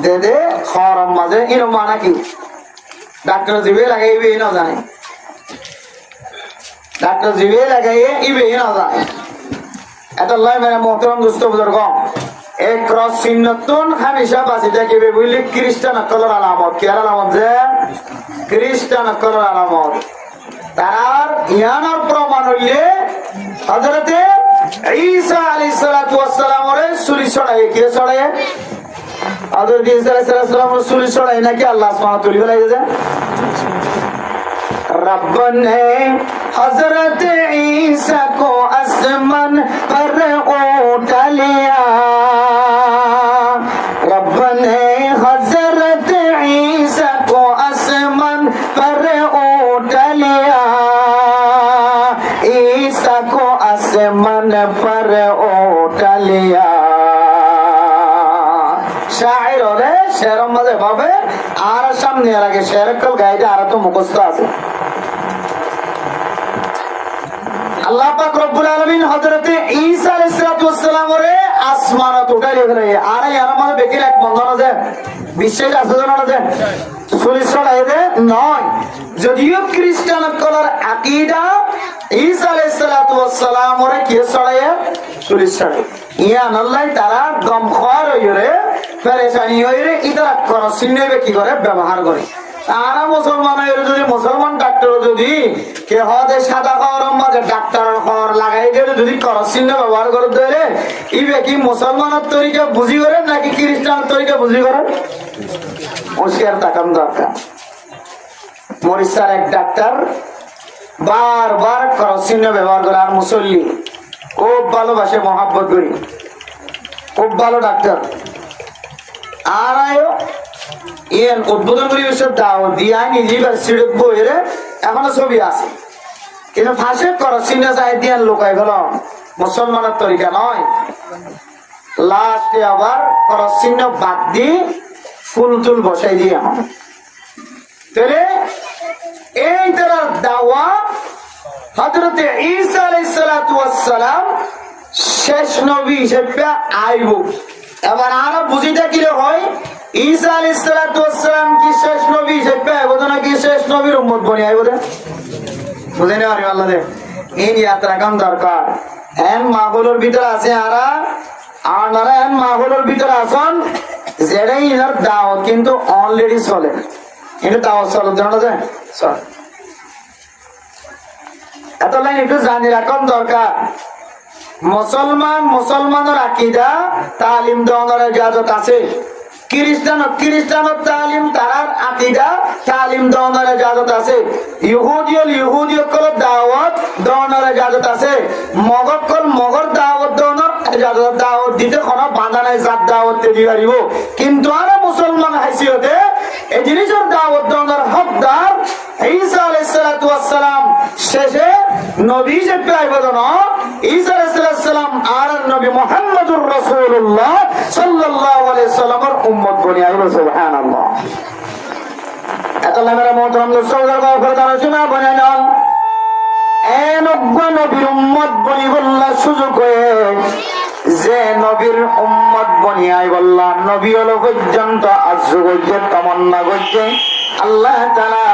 দে দে খরম মাঝে এরম মানা কি ডাক্তার জিবে লাগাইবে না জানে ডাক্তার জিবে লাগাইয়ে ইবে না জানে এত লাই মেরে মোহতরম দুস্থ বুজুর্গ এক ক্রস চিহ্নতুন হামেশা বাঁচি থাকিবে বুঝলি খ্রিস্টান কলর আলামত কি আলামত যে খ্রিস্টান কলর আলামত তার ইয়ানোর প্রমাণ হইলে হযরতে ঈসা আলাইহিস সালাতু ওয়াস সালামের চুরি ছড়ায় কি ছড়ায় हज़रत ईसा अलैहिस्सलाम रसूल छोड़ाई ना कि अल्लाह सुब्हानहू तुली बलाइजे रब ने हज़रत ईसा को आसमान पर उठा लिया रब ने हज़रत ईसा को आसमान पर उठा लिया ईसा को आसमान पर उठा लिया শায়ের হলে শেরের মাঝে ভাবে আর সামনে আগে শেরের কল গাইতে আর তো মুখস্থ আছে। আল্লাহ পাক রব্বুল আলামিন হযরতে ঈসা আলাইহিস সালামের আসমানত উঠাইলে ফেলে আর এর মাঝে বেকির এক বন্ধন আছে বিশ্বাস আছে না আছে চল্লিশ ছড়াইতে নয় যদিও খ্রিস্টান কলার আকীদা ঈসা আলাইহিস সালামের কি ছড়ায় চল্লিশ ছড়ায় ইয়ান আল্লাহ তারা গম খাওয়ার হইরে পেরেশানি হইরে ইতারা কোন চিহ্নবে কি করে ব্যবহার করে তারা মুসলমান হইরে যদি মুসলমান ডাক্তার যদি কে হদে সাদা খাওয়ার মাঝে ডাক্তার খাওয়ার লাগাই দিয়ে যদি কোন চিহ্ন ব্যবহার করে দিলে ইবে কি মুসলমানের তরিকা বুঝি করে নাকি খ্রিস্টান তরিকা বুঝি করে হুঁশিয়ার তাকান দরকার। মরিসার এক ডাক্তার বারবার কোন চিহ্ন ব্যবহার করে আর মুসল্লি খুব ভালোবাসে মহাব্বত করি খুব ভালো ডাক্তার আর ইয়েন উদ্বোধন পরিবেশের দাওয়াত দিয়ে নিজেই সিডক বইরে এখনো ছবি আছে কিন্তু ফাঁসে করো চিহ্ন চাই দিয়ে লোকাই গেল মুসলমানের তরিকা নয় লাস্টে আবার করো চিহ্ন বাদ দিয়ে ফুল টুল বসাই দিয়ে এখন তাহলে এই তারা দাওয়া হযরতে ঈসা আলাইহিস সালাম শেষ নবী হিসেবে আইব। এবার আরো বুঝিটা কি হয় ঈসা আলাইহিস সালাম কি শেষ নবী হিসেবে আইব নাকি শেষ নবীর উম্মত বনি আইব দে বুঝে নেওয়া আল্লাহ দে এই যাত্রা কাম দরকার এন মাহফিলের ভিতরে আছে আর নারা এন মাহফিলের ভিতরে আসন যেটাই ইনার দাওয়াত কিন্তু অলরেডি চলে কিন্তু দাওয়াত চলে জানা যায় চল এত লাইন একটু জানি রাখুন দরকার মুসলমানের আকীদা তালিম দেওয়ার ইজাজত আছে খ্রিস্টানের তালিম তারার আকীদা তালিম দেওয়ার ইজাজত আছে ইহুদিয়ল দাওয়াত দেওয়ার ইজাজত আছে মগর দাওয়াত দেওয়ার ইজাজত দাওয়াত দিতে কোনো বাধা নাই জাত দাওয়াত দিতে পারিব কিন্তু আর মুসলমান হাইসিয়তে এই জিনিসের দাওয়াত দেওয়ার হকদার ঈসা আলাইহিস সালাম শেষে নবী হিসেবে আইবো না ঈসা আলাইহিস সালাম আর নবী মুহাম্মদুর রাসূলুল্লাহ সাল্লাল্লাহু আলাইহি সাল্লামের উম্মত বনি আইবো সুবহানাল্লাহ। এত লামের মোহতরম দর্শকদের গফরদার শোনা বনে নাও এ নবীর উম্মত বনি বল্লা সুযোগ হয়ে যে নবীর উম্মত বনি আইবল্লাহ নবী হলো পর্যন্ত আজু করছে তমন্না করছে আল্লাহ তাআলা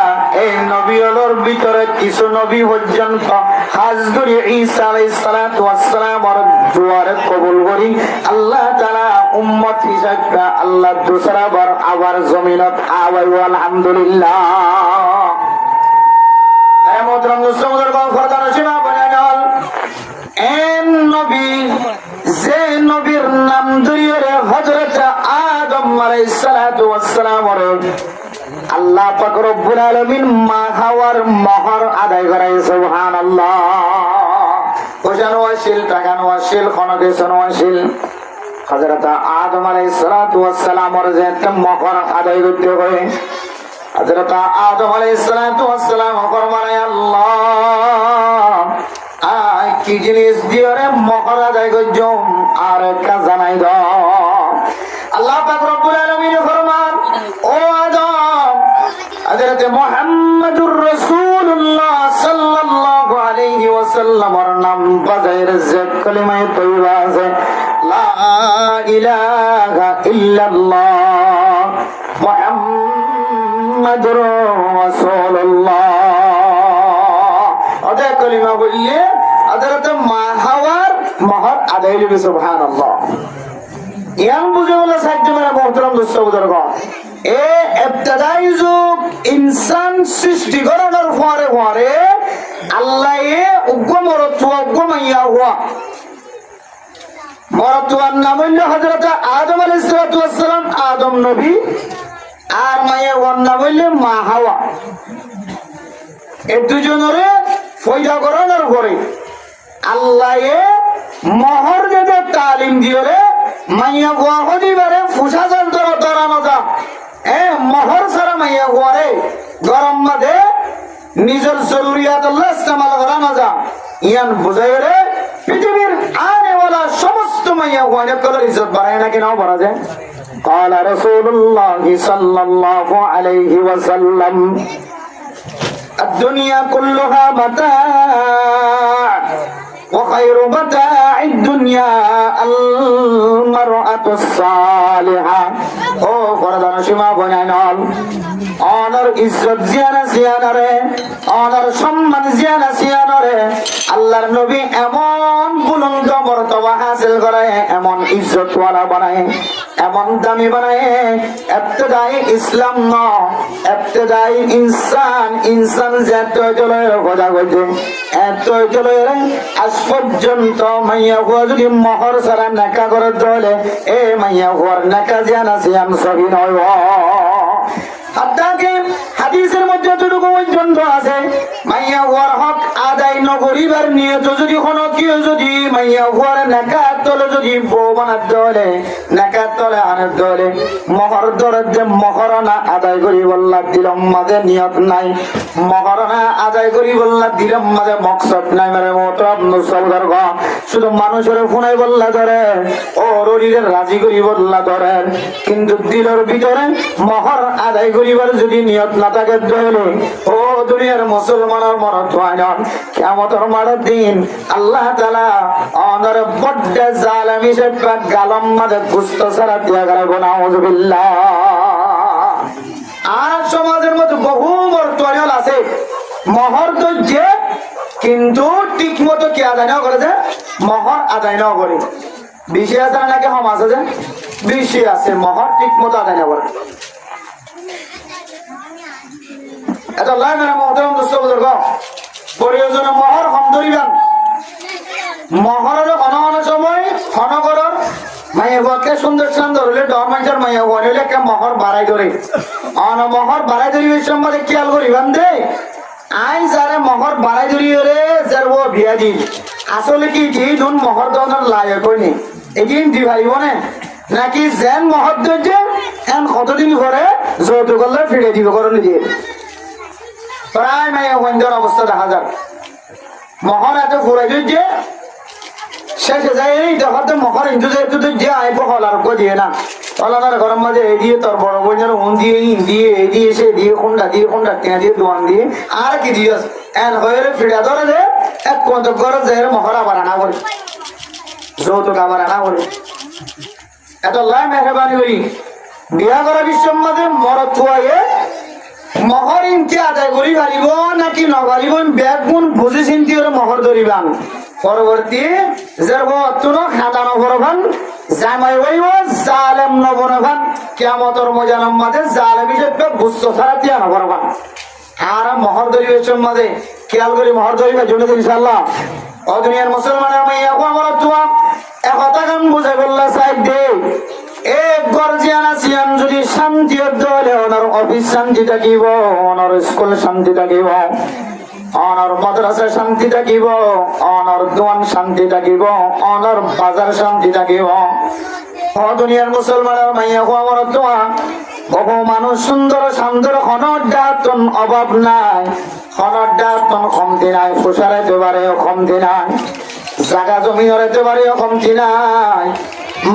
এই নবীর ভিতরে কিছু নবী পর্যন্ত হাজ করি ঈসা আলাইহিস সালামের দুয়ারে কবুল করি আল্লাহ তাআলা উম্মত হিসাবে আল্লাহ দোসরা বার আবার জমিনত আওয়াই আলহামদুলিল্লাহ। মোহতরম মুসলমানদের ফরদান সীমা বানাল এন নবী যে নবীর নাম ধরিয়ে হযরত আদম আলাইহিস সালাতু ওয়াস সালাম আল্লাহ পাক রব্বুল আলামিন মা হাওয়ার মোহর আদায় করায় সুবহানাল্লাহ ওজানো আসিল টাকানো আসিল খনকেশনো আসিল হযরত আদম আলাইহিস সালাতু ওয়াস সালামের যে একটা মোহর আদায় করতে হয় হযরত আদম আলাইহিস সালাতু ওয়াস সালাম ফরমায় আল্লাহ কি জিনিস দিয়ে রে মোহর আদায় করছো আর একটা জানাই দাও আল্লাহ পাক রব্বুল আলামিন ফরমান ও আদম হযরত মুহাম্মদুর রাসূলুল্লাহ সাল্লাল্লাহু আলাইহি ওয়াসাল্লামের নাম বাজায়ের যে কলিমা তৈবা আছে লা ইলাহা ইল্লাল্লাহ মুহাম্মাদুর রাসূলুল্লাহ ওটা কলিমা বললে হযরত মা হাওয়ার মোহর আদায় হবে সুবহানাল্লাহ ইয়ান বুঝে বলে সাহায্য মেরা মোহতরম দোস্তবুজুর্গণ এ ইবতিদাই যুগ ইনসান সৃষ্টি করার পরে পরে আল্লাহ এ উগ্গমরতুয়া উগ্গমাইয়া হুয়া মরতুয়ার নাম হইল হযরত আদম আলাইহিস সালাতু ওয়াস সালাম আদম নবী আর মায়ের ওর নাম হইল মা হাওয়া এই দুজনের ফয়দা করানোর পরে আল্লাহ এ মোহর যেতে তালিম দিয়ে রে মাইয়া গোয়া হদিবারে ফুসা যন্ত্র ধরানো যা মোহর ছাড়া মাইয়া গোয়ারে গরম মাঝে নিজের জরুরিয়াত ইস্তেমাল করানো যা ইয়ান বুঝাই রে পৃথিবীর আনেওয়ালা সমস্ত মাইয়া গোয়ারে কলার ইজ্জত বাড়ায় নাকি নাও বাড়া যায় قال رسول الله صلى الله عليه وسلم الدنيا كلها متاع وخير متاع الدنيا المرأة الصالحة ও ফরদান সীমা বনাইনাল অনার ইজ্জত জিয়ানা জিয়ানারে অনার সম্মান জিয়ানা জিয়ানারে আল্লাহর নবী এমন বুলন্দ মর্তবা হাসিল করে এমন ইজ্জতওয়ালা বানায় এমন দামি বানায় ইবতিদাই ইসলাম ন ইবতিদাই ইনসান যেত চলে কথা কইছে এত চলে আজ পর্যন্ত মাইয়া হুয়া যদি মোহর ছাড়া নাকা করে দলে এ মাইয়া হুয়ার নাকা জিয়ানা জিয়ান সহি নয় আপনাকে হাদিসের মধ্যে যতটুকু পর্যন্ত আছে মাইয়া হুয়ার হক আদায় নগরিবার নিয়ত যদি কোনো কেউ যদি মাইয়া হুয়ার নাকাত তলে যদি বউ বানার দলে নাকাত তলে আনার দলে মহর দরের যে মহরনা আদায় করি বললা দিলম মাঝে নিয়ত নাই মহরনা আদায় করি বললা দিলম মাঝে মকসদ নাই মানে মতো আপনার সৌদার গা শুধু মানুষের ফোনাই বললা ধরে ও ররিদের রাজি করি বললা ধরে কিন্তু দিলের ভিতরে মহর আদায় করিবার যদি নিয়ত না থাকে দলে ও দুনিয়ার মুসলমানের মনত হয় না কিয়ামতের মাঠের দিন আল্লাহ তাআলা অনর বড় জালেম হিসেবে গালম মাঝে গুস্ত ছাড়া দিয়া গেল নাউযুবিল্লাহ আর সমাজের মধ্যে বহু মর্তওয়াল আছে মোহর তো যে কিন্তু ঠিক মতো কি আদায় না করে যে মোহর আদায় না করে বেশি আছে নাকি কম আছে যে বেশি আছে মোহর ঠিক মতো আদায় না করে এটা লাই মেরা মোহতরম দোস্তবুজুর্গ প্রয়োজনে মোহর কম ধরিবেন মোহরের কোনো সময় খনগরের মাইয়া হুয়াকে সুন্দর সুন্দর হলে ডর মানুষের মাইয়া হুয়া হইলে একটা মোহর বাড়াই ধরে মোহর বাড়াই ধরিবে সম্বন্ধে খেয়াল করিবেন দে আই যারে মোহর বাড়াই ধরি রে যার ও বিয়া দি আসলে কি ঠিক ধুন মোহর দনের লাগে কইনি এদিন দি ভাইব না নাকি যেন মোহর ধরছে এন কতদিন পরে যৌতুক করলে ফিরে দিব করলে দিয়ে প্রায় মাইয়া হুয়ার অবস্থা দেখা যায় মোহর এত ঘুরে ধরছে শেষে যাই দেখতে মহর হিন্দু যেহেতু যে আইব হল আর দিয়ে না হলার ঘরের মাঝে এই দিয়ে তোর বড় বোনের উন দিয়ে ইন দিয়ে এই দিয়ে সে দিয়ে খুন্ডা টিয়া দিয়ে দোয়ান দিয়ে আর কি দিয়ে এন হয়ে ফিরা ধরে যে এক কত ঘরে যে মহর আবার আনা করে যৌতুক আবার আনা করে এত লাই মেহরবানি করি বিয়া করা বিশ্বের মাঝে মরত থুয়াইয়ে মহর ইনকে আদায় করি পারিব নাকি নপারিব ব্যাগ গুণ বুঝি চিন্তি করে মহর ধরিবান পরবর্তী খাতা নবরভান জামাই হইব জালেম নবরভান কিয়ামতের ময়দানের মাঝে জালেম হিসেবে বুঝতে ছাড়া দিয়া নবরভান আর মহর দরিবেশের মাঝে খেয়াল করি মহর ধরিবা জন্য ইনশাআল্লাহ। ও দুনিয়ার মুসলমানের মাইয়া আমার তোমা এক কথা গান বুঝাই বললা সাইড দে এক গর্জিয়ান আসিয়ান যদি শান্তি হলে ওনার অফিস শান্তি থাকিব, ওনার স্কুল শান্তি থাকিব, ওনার মাদ্রাসা শান্তি থাকিব, ওনার দোকান শান্তি থাকিব, ওনার বাজার শান্তি থাকিব। ও দুনিয়ার মুসলমানের মাইয়া আমার তোমা বহু মানুষ সুন্দর সুন্দর খনডাতন অভাব নাই, খনডাতন কমতি নাই, ফুসারাইতে পারে কমতি নাই, জাগা জমি হইতে পারে কমতি নাই,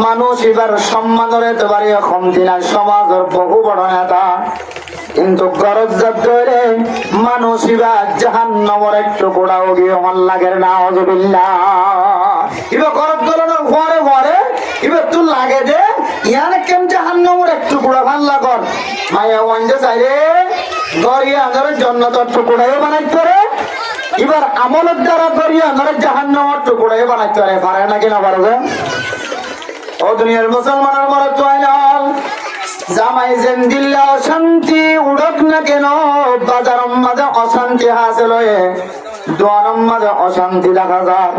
মানুষ এবার সম্মান হইতে পারে কমতি নাই, সমাজের বহু বড় নেতা। কিন্তু গরজ ধরে মানুষ এবার জাহান্নামের একটু গোড়াও গিয়ে আমার লাগে না আউযুবিল্লাহ। এবার গরজ দলানোর ঘরে ঘরে এবার তুই লাগে দে ইয়ানে কেম জাহান্নামের একটু গোড়া ভাল লাগর মায়া ওয়াঞ্জে চাইরে গরিয়া আন্দরের জান্নাতের টুকুরাও বানাইতে পারে, এবার আমলের দ্বারা গরিয়া আন্দরের জাহান্নামের টুকুরাও বানাইতে পারে নাকি না পারবে? ও দুনিয়ার মুসলমানের মরদ তোয়াইনাল জামাই যেন দিল্লা অশান্তি উড়ক না কেন, বাজারের মাঝে অশান্তি হাসিল হয়ে দোয়ারের মাঝে অশান্তি দেখা যায়,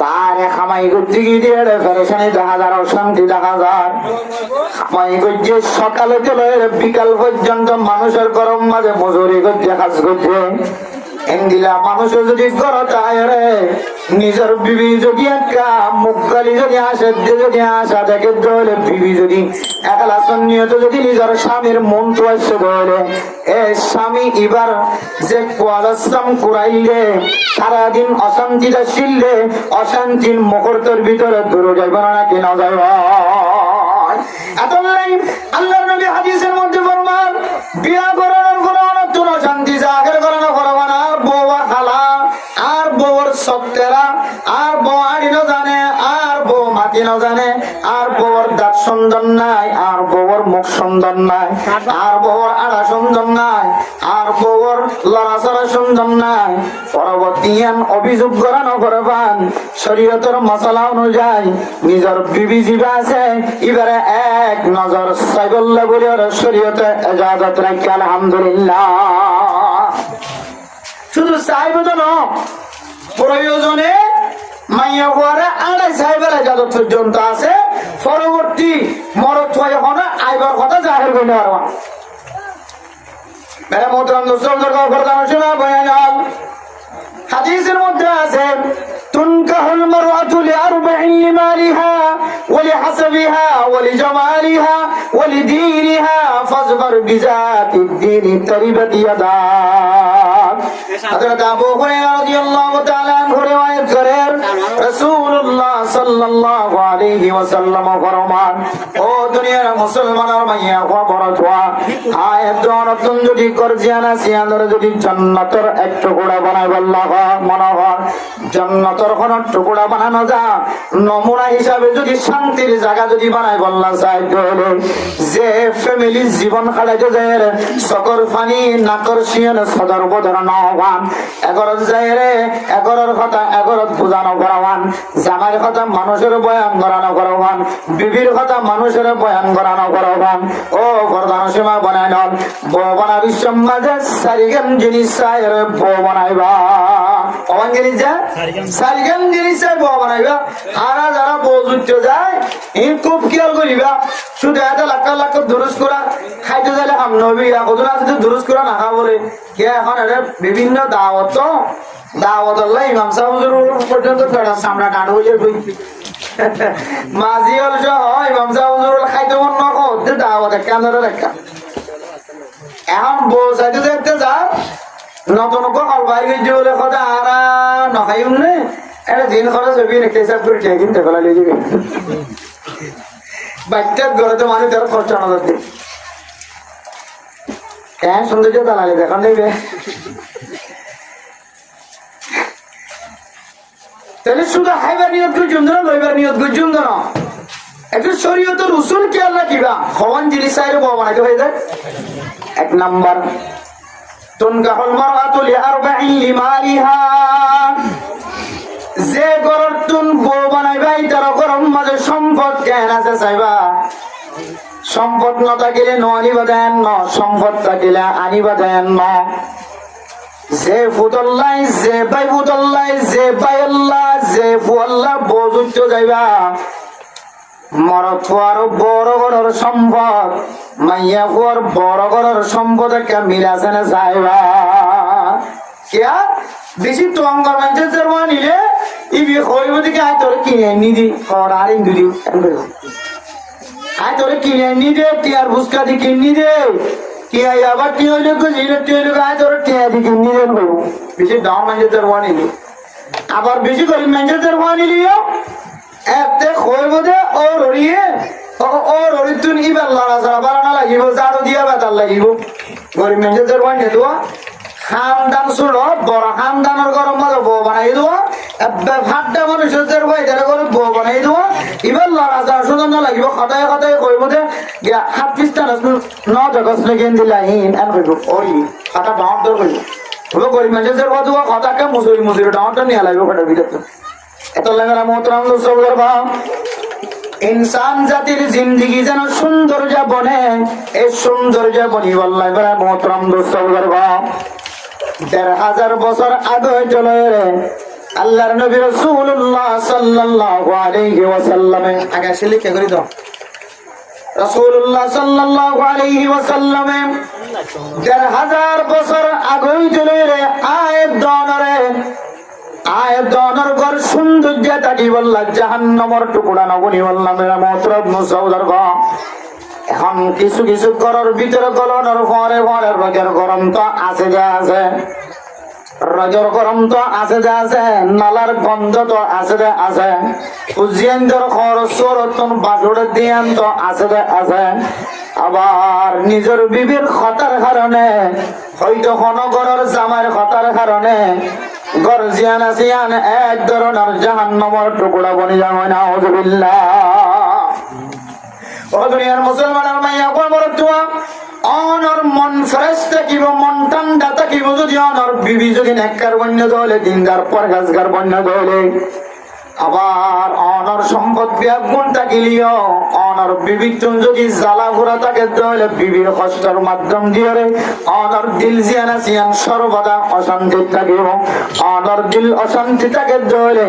বারে খামাই করতে গিয়ে ফেরেশানি দেখা যায়, অশান্তি দেখা যায়। খামাই করছে সকালে চলে বিকাল পর্যন্ত মানুষের গরম মাঝে মজুরি করছে, কাজ করছে। এন্দিলা মানুষের যদি ঘরত আয় রে নিজের বিবি যদি একটা মুখগালি যদি আসে যদি আসা দেখে ধরে বিবি যদি একলা সন্নিয়ত যদি নিজের স্বামীর মন তো আসে ধরে এ স্বামী এবার যে কোয়ালাম কুড়াইলে সারাদিন অশান্তিটা শিললে অশান্তির মুহূর্তের ভিতরে দূরে যাইব না কি না যাইব। এত নাই আল্লাহর নবী হাদিসের মধ্যে ফরমান বিয়া করানোর কোনো নতুন অশান্তি জাগের করানো করবা না, বউ খালা আর বউর সপ্তেরা আর বউ আড়িনো জানে আর বউ মাতিনো জানে আর বউর দাঁত সুন্দর নাই আর বউর মুখ সুন্দর নাই আর বউর আড়া সুন্দর নাই আর বউর লড়াচড়া সুন্দর নাই। পরবর্তী অভিযোগ করানো করবান শরীয়তের মশলা অনুযায়ী নিজের বিবি জিবা আছে এবারে এক নজর সাইবল্লা বলে শরীয়তে ইজাজত রাখি আলহামদুলিল্লাহ। শুধু সাইব তো ন প্রয়োজনে মাইয়া হওয়ারে আড়াই সাহেবের ইজাজত পর্যন্ত আছে, পরবর্তী মরত হয়ে হনে আইবার কথা জাহের করে পারবা। মেরা মোহতারাম দোস্তদের খবর জানা শোনা বয়ান হাদিসের মধ্যে আছে তুনকাহুল মারওয়াতু লিআরবাইন লিমালিহা ওয়া লিহাসাবিহা ওয়া লিজামালিহা ওয়া লিদীনিহা ফাজবার বিজাতিদ দীনি তারিবাত ইয়াদাক। হযরত আবু হুরায়রা রাদিয়াল্লাহু তাআলা আনহু রিওয়ায়াত করেন রাসূলুল্লাহ সাল্লাল্লাহু আলাইহি ওয়াসাল্লাম ফরমান ও দুনিয়ার মুসলমানের মাইয়া খবর তোয়া আয়াত দরতুন যদি করজিয়ানা সিয়ান্দর যদি জান্নাতের এক টুকরা বানায় আল্লাহ মনে হয় জান্নাতের কোন টুকরা বানানো যা নমুনা হিসাবে যদি শান্তির জায়গা যদি বানায় বললা যায় তাহলে যে ফ্যামিলি জীবন কাটাইতে যায় সকর পানি নাকর শিয়ন সদর বদর নওয়ান এগরত যায় রে এগরর কথা এগরত বুঝানো করাবান, জামাইর কথা মানুষের বয়ান করানো করাবান, বিবির কথা মানুষের বয়ান করানো করাবান। ও বরদান সীমা বানাই নল বউ বানাবি সমাজে সারিগান জিনিস চাই রে বউ বানাইবা অবান জিনিস যা সারিগান জিনিস চাই বউ বানাইবা। আর যারা বউ জুটতে যায় এই খুব খেয়াল করিবা, শুধু এত লাখ লাখ দুরুস করা খাইতে যাইলে হাম নবী কত না যদি দুরুস করা না খাবলে কে এখন বিভিন্ন দাওয়াত দাওয়াত আল্লাহ ইমাম সাহেব পর্যন্ত সামনে টানো হয়ে মাঝি হল সহ ইমাম সাহেব খাইতে মন নকতে দাওয়াত কেন রেখা এখন বউ চাইতে দেখতে যা নতুন কল বাইর গেছে বলে কথা আর নখাইম নে এটা দিন খরচ হবি না হিসাব করে খেয়ে কিনতে ফেলা লিয়ে যাবে বাচ্চার ঘরে তো মানুষ তার খরচ আনা যাচ্ছে কেন সৌন্দর্য দালালি দেখান দেবে। তাহলে শুধু হাইবার নিয়ত গুজুম না লইবার নিয়ত গুজুম না একটু শরীয়তের উসুল কি আল্লাহ কিবা হওয়ান জিনিস চাইলে বউ বানাইতে হয়ে যায়। এক নাম্বার তুনকাহুল মারআতু লিআরবাইন লিমালিহা যে গরর তুন বউ বানাইবা তার গরম মাঝে সম্পদ কেন আছে চাইবা, সম্পদ না থাকিলে ন আনিবা দেন ন সম্পদ থাকিলে আনিবা দেন ন। যে ফুদল্লাই যে বাই ফুদল্লাই যে বাই আল্লাহ যে ফুয়াল্লাহ বজুচ্চ যাইবা মরত ফুয়ার বড় ঘরের সম্পদ মাইয়া ফুয়ার বড় ঘরের সম্পদ একটা মিল আছে না যাইবা কিয়া বেশি টঙ্গর মানুষের জন্মা নিলে ইবি হইব দিকে আয় তোর কিনে নি দি আর আর ইন্দু দিও আয় তোর কিনে নি দে টিয়ার বুসকা দি কিনি দে টিয়া আবার টিয়া হইলে জিরে টিয়া হইলে আয় তোর টিয়া দি কিনি দেন কইব বেশি দাম মানুষের জন্মা নিলে আবার বেশি করে মানুষের জন্মা নিলিও এতে হইব দে ও রড়িয়ে ও রড়ি তুন ইবার লড়া ছাড়া বাড়ানো লাগিব জাড়ো দিয়া বেতার লাগিব গরিব মানুষের জন্মা নিয়ে দেওয়া খানদান শুনো বড় খানদানের গরম মাঝে বউ বানাই দেবো ফাটটা মানুষের বাইরে করে বউ বানাই দেবো এবার লড়া যাওয়ার সুন্দর লাগিব সদায় সদায় কইব যে হাত পিস্তান ন জগৎ লেগেন দিলা হিন এন কইব ওই হাতা ডাঙর দর কইব হলো গরিব মানুষের বাদ সদাকে মুসুরি মুসুরি ডাঙরটা নিয়ে লাগবে কটার ভিতরে এত লাগে না মোহতরাম সবর ভাব ইনসান জাতির জিন্দিগি যেন সৌন্দর্য বনে এই সৌন্দর্য বনি বললাই বেড়া মোহতরাম সবর ভাব ১,৫০০ বছর আগে চলে আল্লাহর নবী রাসূলুল্লাহ সাল্লাল্লাহু আলাইহি ওয়াসাল্লাম আগে আসলে কে করি দাও রাসূলুল্লাহ সাল্লাল্লাহু আলাইহি ওয়াসাল্লাম ১,৫০০ বছর আগে চলে আয়াত দনর ঘর সৌন্দর্য তাকি বললা জাহান্নামের টুকরা নবনি বললাম মোহতরম মুসাউদার গো এখন কিছু কিছু ঘরের ভিতরে গলনের পরে পরে রোগের গরম তো আছে যা আছে রোগের গরম তো আছে যা আছে নালার গন্ধ তো আছে যা আছে উজিয়ানদের খরচ রতন বাজুড়ে দিয়ান তো আছে যা আছে আবার নিজের বিবির খতার কারণে হয়তো কোনো ঘরের জামার খতার কারণে ঘর জিয়ান আসিয়ান এক ধরনের জাহান্নামের টুকরা বনি যাবে না আউযুবিল্লাহ ও দুনিয়ার মুসলমানের মাইয়া কোন বড় দোয়া অনর মন ফ্রেশ থাকিব মন ঠান্ডা থাকিব যদি অনর বিবি যদি নেককার বন্য দলে দিনদার পরহেজগার বন্য দলে আবার অনর সম্পদ বিয়াগুণ থাকিলিও অনর বিবিতুন যদি জ্বালা ঘোরা থাকে তাহলে বিবির কষ্টের মাধ্যম দিয়ে অনর দিল জিয়ানা সিয়ান সর্বদা অশান্তি থাকিব অনর দিল অশান্তি থাকে তাহলে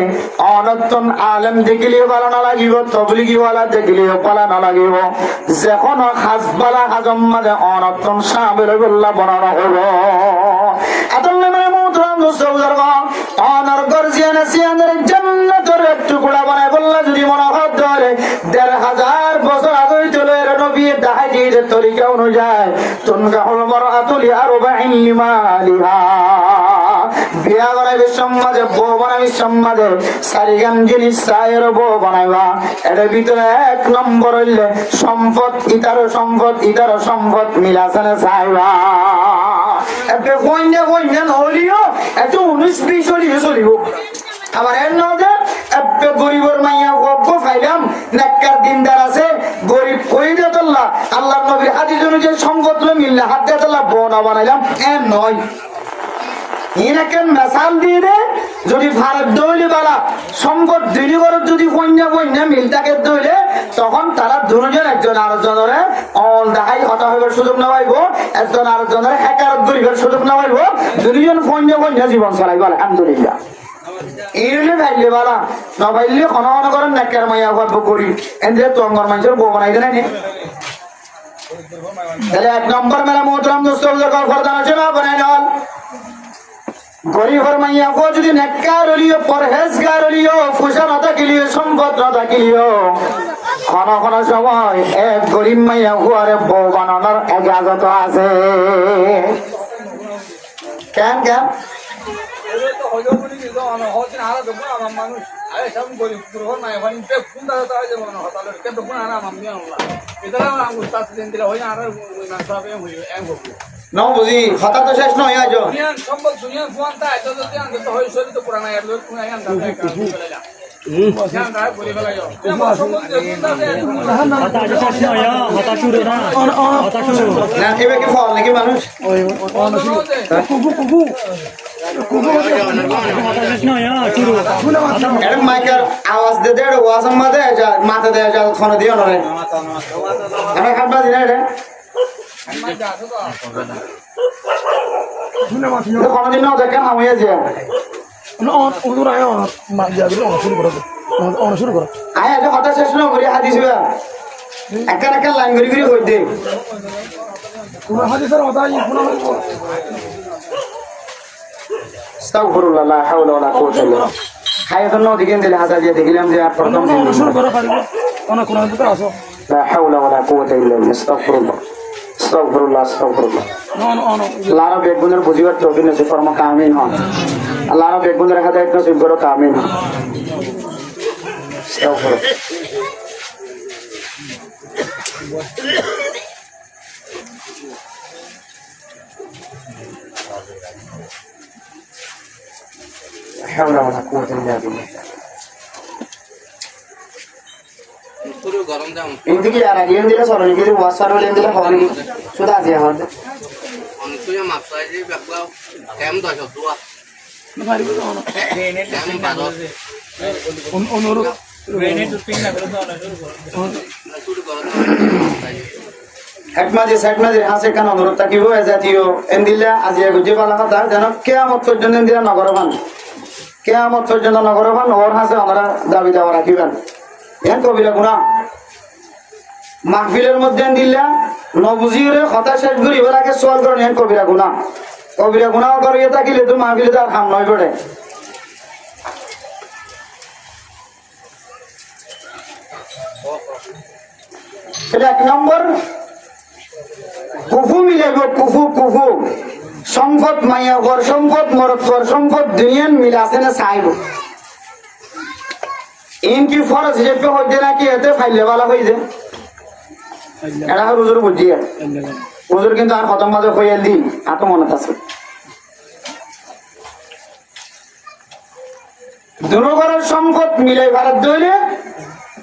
অনতন আলেম দেখিলেও ভালো না লাগিব তবলিগিওয়ালা দেখিলেও ভালো না লাগিব যখন হাজবালা হাজম মাঝে অনতন সাবের গোল্লা বনানো হইব এতলে মানে মুতরাম দোস্তর অনর গর্জিয়ানা সিয়ানের জান্নাতের একটু গুড়া বানায় বললা যদি মনে হয় তাহলে ১,৫০০ বছর আগে চলে নবী দাহাজির তরিকা অনুযায়ী তুনকাহুল মারআতুল আরবাইন লিমালিহা বিয়া করাইবে সমাজে বউ বানাবি সমাজে সারিগান জিনিস চায়ের বউ বানাইবা এর ভিতরে ১ নম্বর হইলে সম্পদ ইতার সম্পদ মিলাসানে চাইবা এতে কইনা হলিও এত ১৯-২০ হলিও চলিব আমার এর নজে এত গরিবের মাইয়া গপ্প ফাইলাম নেককার দিনদার আছে গরিব কই দেতল্লা আল্লাহর নবীর হাদিস অনুযায়ী সম্পদ মিললে হাত দেতল্লা বোনা বানাইলাম এ নয় ইনাকে মেসাল দিয়ে দে যদি ভারত দইলে বালা সম্পদ দুই করে যদি বন্যা মিল থাকে দইলে তখন তারা দুজন একজন আরেকজনের অল দেখাই কথা হইবার সুযোগ না পাইব একজন আরেকজনের একার গরিবের সুযোগ না পাইব দুজন বন্যা জীবন চালাইব আলহামদুলিল্লাহ এইলে ভাইলে বালা না ভাইলে কোনো করেন নেককার মাইয়া গল্প করি এন্দ্রে তঙ্গর মানুষের বউ বানাই দেয় না তাহলে ১ নম্বর মেলা মোহতরাম দোস্তর ফরদান আছে না বানাই নল গরিবের মাইয়া কো যদি নেককার হলিও পরহেজগার হলিও ফুসা না থাকিলিও সম্পদ না থাকিলিও কোনো সময় এক গরিব মাইয়া হুয়ারে বউ বানানোর এজাজত আছে কেন No, বুঝি কথা তো শেষ নয় আজ সম্বল দুনিয়া ফুয়ান্তা এত যদি আনতে তো হয় শরীর তো পুরানা এর লোক কোন আয়ান দাও আওয়াজ দে ওয়াজ মাথা দেয় ফোন দিও না খাবার দিন কোনদিন দেখেন হামিয়ে যে আয় এটা কথা শেষ না করি হাদিস একা একা লাইন করি করি কই দে আস্তাগফিরুল্লাহ লা হাওলা ওয়ালা কুওয়াতা ইল্লা বিল্লাহ খায় তো নদী কেন দিলে হাজার দিয়ে দেখিলাম যে আর প্রথম শুরু করে পারিব কোন ভিতর আসো লা হাওলা ওয়ালা কুওয়াতা ইল্লা বিল্লাহ আস্তাগফিরুল্লাহ আস্তাগফিরুল্লাহ আস্তাগফিরুল্লাহ আল্লাহর বেগুনের বুঝিবার তৌফিক নসিব ফরমা আমিন হন আল্লাহর বেগুনের হেদায়েত নসিব করো আমিন আস্তাগফিরুল্লাহ حول ولا قوة إلا بالله ఇంటికి ఏం తినే సొర ఇంటికి వస్తారు ఏం తినే హోని సుదా జే హోద অনেকটা মাছাই যে বাকলা কেম দশ দুয়া মারি বলো রেনে কেম বাদো অনুরু রেনে টুপিং না করে দাও না শুরু করো হেডমাজি হাসে কান অনুরোধ থাকিব জাতীয় এন্দিলা আজি গুজি বালা কথা জানো কিয়ামত পর্যন্ত এন্দিলা নগরবান কিয়ামত পর্যন্ত নগরবান ওর হাসে আমরা দাবি দাওয়া রাখিবেন এন কবিরা গুনাহ মাহফিলের মধ্যে দিলা নবুজিরে কথা শেষ করি এবার আগে সওয়াল করেন এন কবিরা গুনাহ করিয়ে থাকিলে তো মাহফিলে তার হাম নয় পড়ে এটা এক নম্বর কুফু মিলাইব কুফু সম্পদ মাইয়া ঘর সম্পদ মরদ ঘর সম্পদ দুনিয়ান মিল আছে না চাইব ইনকি ফরজ যেতে হইতে নাকি এতে ফাইলে ভালো হয়ে যায় এটা হুজুর বুঝিয়ে হুজুর কিন্তু আর খতম মাঝে হইয়া দিন এত মনে আছে দুনগরের সম্পদ মিলাই ভারত দইলে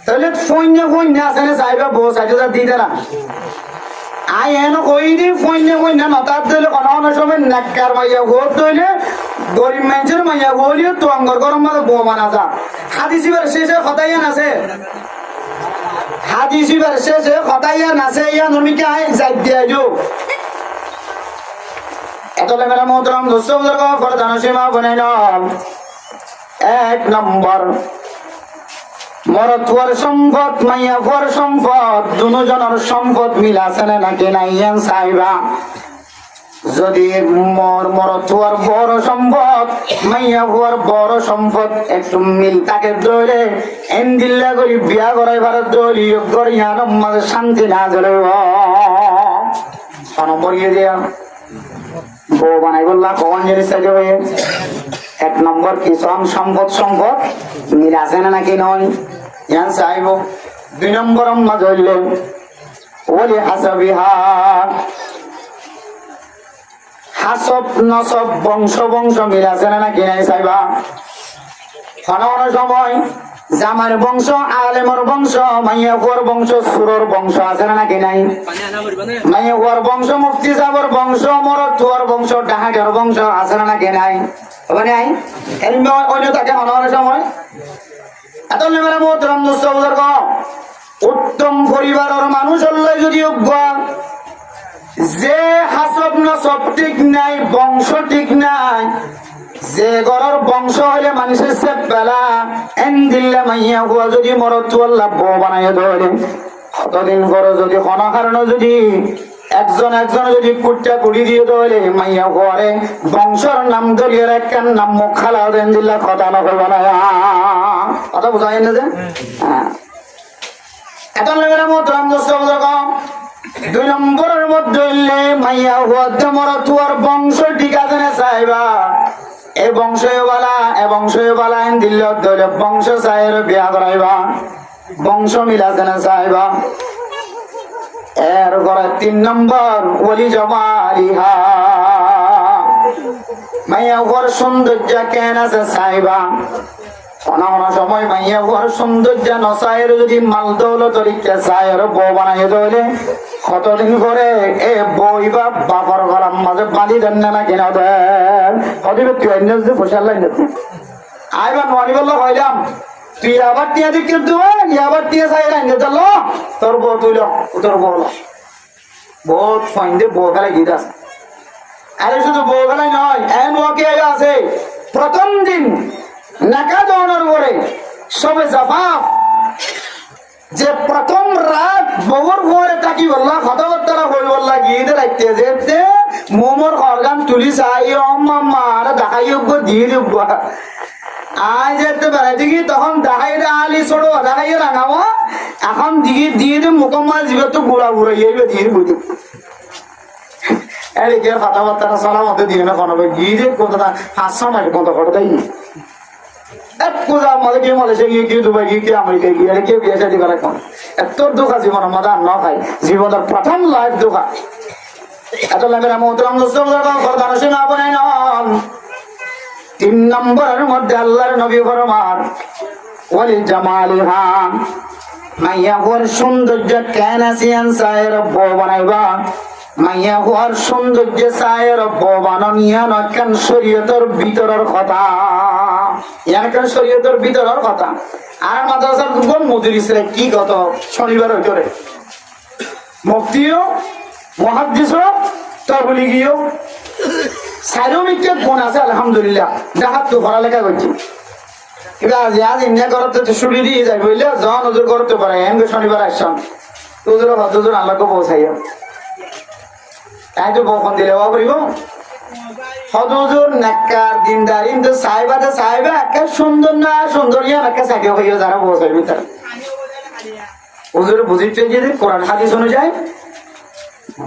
তাহলে ফইনা আছে না চাইবা বউ চাইতে দিতে না আই এন কইদি ফইনা নতার দইলে কোন সময় নাক্কার মাইয়া ভোট দইলে গরিব মানুষের মাইয়া বলিও তো আঙ্গর গরম মাঝে বউ মানা যা হাদিসিবার শেষে কথাইয়ান আছে হাদিসিবার শেষে কথাইয়ান আছে ইয়া নমিকে আই যাই দিয়া দিও এতলে মেরা মোহতরম দোস্ত বুজুর্গ ফরদান সীমা বানাইলাম এক নম্বর মরতওয়ার সম্পদ মাইয়া ফর সম্পদ দুজনের সম্পদ মিল আছে নাকি নাই এন চাইবা যদি মরতওয়ার বড় সম্পদ মাইয়া হওয়ার বড় সম্পদ একটু মিল তাকে ধরে এন্দিল্লা করি বিয়া করাইবার দলি করিয়া মাঝে শান্তি না ধরে সনম্বরিয়ে দিয়া বউ বানাই বললা কখন জিনিস চাইতে হয়ে এক নম্বর কি সম্পদ মিল আছে না নাকি নয় ইয়ান চাইব দুই নম্বর আম্মা ধরলে ওলি হাসাবিহা হাসব নসব বংশ মিল আছে না নাকি নাই চাইবা কোন সময় জামার বংশ আলেমর বংশ মাইয়া হুয়ার বংশ সুরর বংশ আছে না নাকি নাই মাইয়া হুয়ার বংশ মুফতি সাহেবের বংশ মরদ হুয়ার বংশ ডাহাটের বংশ আছে না নাকি নাই ওখানে আই এমনি অন্য থাকে কোন সময় এত নেমেরা মোহতরম দোস্ত বুজুর্গ উত্তম পরিবারের মানুষ হলে যদি যে হাসব নসব ঠিক নাই বংশ ঠিক নাই যে ঘরের বংশ হইলে মানুষের সে বেলা এন দিল্লা মাইয়া হুয়া যদি মরত বউ বানাইয়া ধরে কতদিন করে যদি কোনো কারণে যদি একজন যদি কুটটা কুড়ি দিয়ে ধরে মাইয়া হুয়ারে বংশর নাম ধরিয়ে রাখেন নাম মুখ খালা দেন দিল্লা কথা নকরবা না কথা বোঝা যায় না যে এত লেগের মতো রাম দোস্ত দুই নম্বরের মধ্যে মাইয়া হুয়াতে মরত হুয়ার বংশ ঠিক আছে না চাইবা এ বংশবালা এন দিল্ল ধরে বংশ চাইর বিয়া করাইবা বংশ মিলাছে না চাইবা এর ঘরে তিন নম্বর ওলি জমালিহা মাইয়া হুয়ার সৌন্দর্য কেন আছে চাইবা কোন সময় মাইয়া হুয়ার সৌন্দর্য নচাইর যদি মাল দৌলত তরিকা চাইর বউ বানাই ধরে কতদিন করে এ বই বা বাপর ঘরের মাঝে বাঁধি দেন না কেন দেন হদিবে তুই অন্য যদি পোষার লাইন আইবার নয় বললো হইলাম তুই আবার টিয়া দিক কিন্তু আবার টিয়া চাই লাইন দিল তোর বউ তুইল তোর বউ বহুত ফাইন্দে বউখালাই গীত আছে। আরে শুধু বউখালাই নয়, এন ওয়াকে আছে প্রথম দিন নাকা দৌড়ানোর উপরে সবে জাফাফ, যে প্রথম রাত বউর ঘরে থাকি বললা কথাবার্তা হই বললা গিয়ে রাখতে যেতে মোমর অর্গান তুলি চাই মাম্মা আরে দেখাই দিয়ে দিব আয় যেতে বেড়াইতে কি তখন দেখাই আলি ছোড়ো দেখাই রাঙাবো এখন দিয়ে দিয়ে মোকাম্মল জীবে তো ঘুরা ঘুরাইবে দিয়ে বুঝি এদিকে কথাবার্তা চলা মতো দিয়ে না কোনো গিয়ে কোথা 500 মাইল কত করে দেয় এক পূজা আমাদের কেউ মালয়েশিয়া গিয়ে কেউ দুবাই গিয়ে কেউ আমেরিকা গিয়ে কেউ বিয়ে শাদী করে এখন এত দুঃখা জীবন আমাদের আর ন খাই জীবনের প্রথম লাইফ দুঃখা এত লাগে মোহতরম দোস্ত। 3 নম্বরের মধ্যে আল্লাহর নবী ফরমান ওয়ালি জামালিহা মাইয়া হওয়ার সৌন্দর্য কেন আসিয়ান সায়ের বউ বানাইবা মাইয়া হওয়ার সৌন্দর্য সায়ের বউ বানানিয়া নকেন শরীয়তের ভিতরের কথা ইয়ানকেন শরীয়তের ভিতরের কথা। আর মাদ্রাসার কোন মুদরিসরে কি কত শনিবার হইতরে মুফতিও মুহাদ্দিসও তাবলিগিও সাইরোমিকে গুণ আছে আলহামদুলিল্লাহ দেখাত তো পড়ালেখা করছি কিন্তু আজ ইন্ডিয়া করতে তো ছুটি দিয়ে যাই বুঝলে জন ওদের করতে পারে এমনি শনিবার আসছাম তোদের হতজন আল্লাহকে পৌঁছাইও তাই তো বকন দিলে বাবরিব হদুজুর নাক্কার দিনদার কিন্তু সাহেবাতে সাহেবা একা সুন্দর না সুন্দর ইয়া একা সাকিও হইও যারা পৌঁছাইবি তারা হুজুর বুঝিতে যদি কোরআন হাদিস অনুযায়ী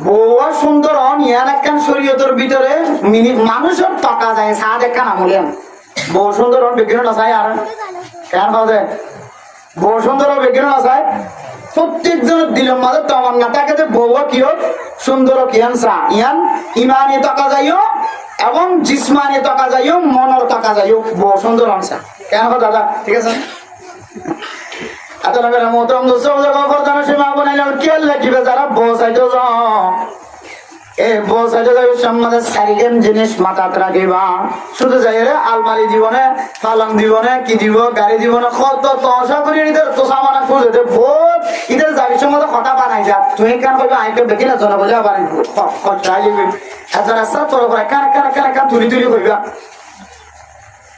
বউয়া সুন্দর হন ইয়ান একখান শরীয়তের ভিতরে মানুষের টাকা যায় সাদ একখান আমলেন বউ সুন্দর হন বিজ্ঞান না চাই আর কেন হবে বউ সুন্দর হন বিজ্ঞান না চাই প্রত্যেক জনের দিলের মাঝে তোমার না থাকে যে বউয়া কি হোক সুন্দর কিয়ান চা ইয়ান ইমানি টাকা যাইও এবং জিসমানি টাকা যাইও মনের টাকা যাইও বউ সুন্দর হন চা কেন হবে দাদা ঠিক আছে জিনিস মাথাত রাখিবা শুধু যাই আলমারি জীবনে পালং জীবনে কি দিব গাড়ি জীবনে কত তসা করে তো সামান খুঁজে বহুত ইদের যাবি সময় কথা বানাই যা তুই কেন করবি আইকে দেখি না জন বোঝা পারি রাস্তা তোর করে কান কান কান কান তুলি তুলি কইবা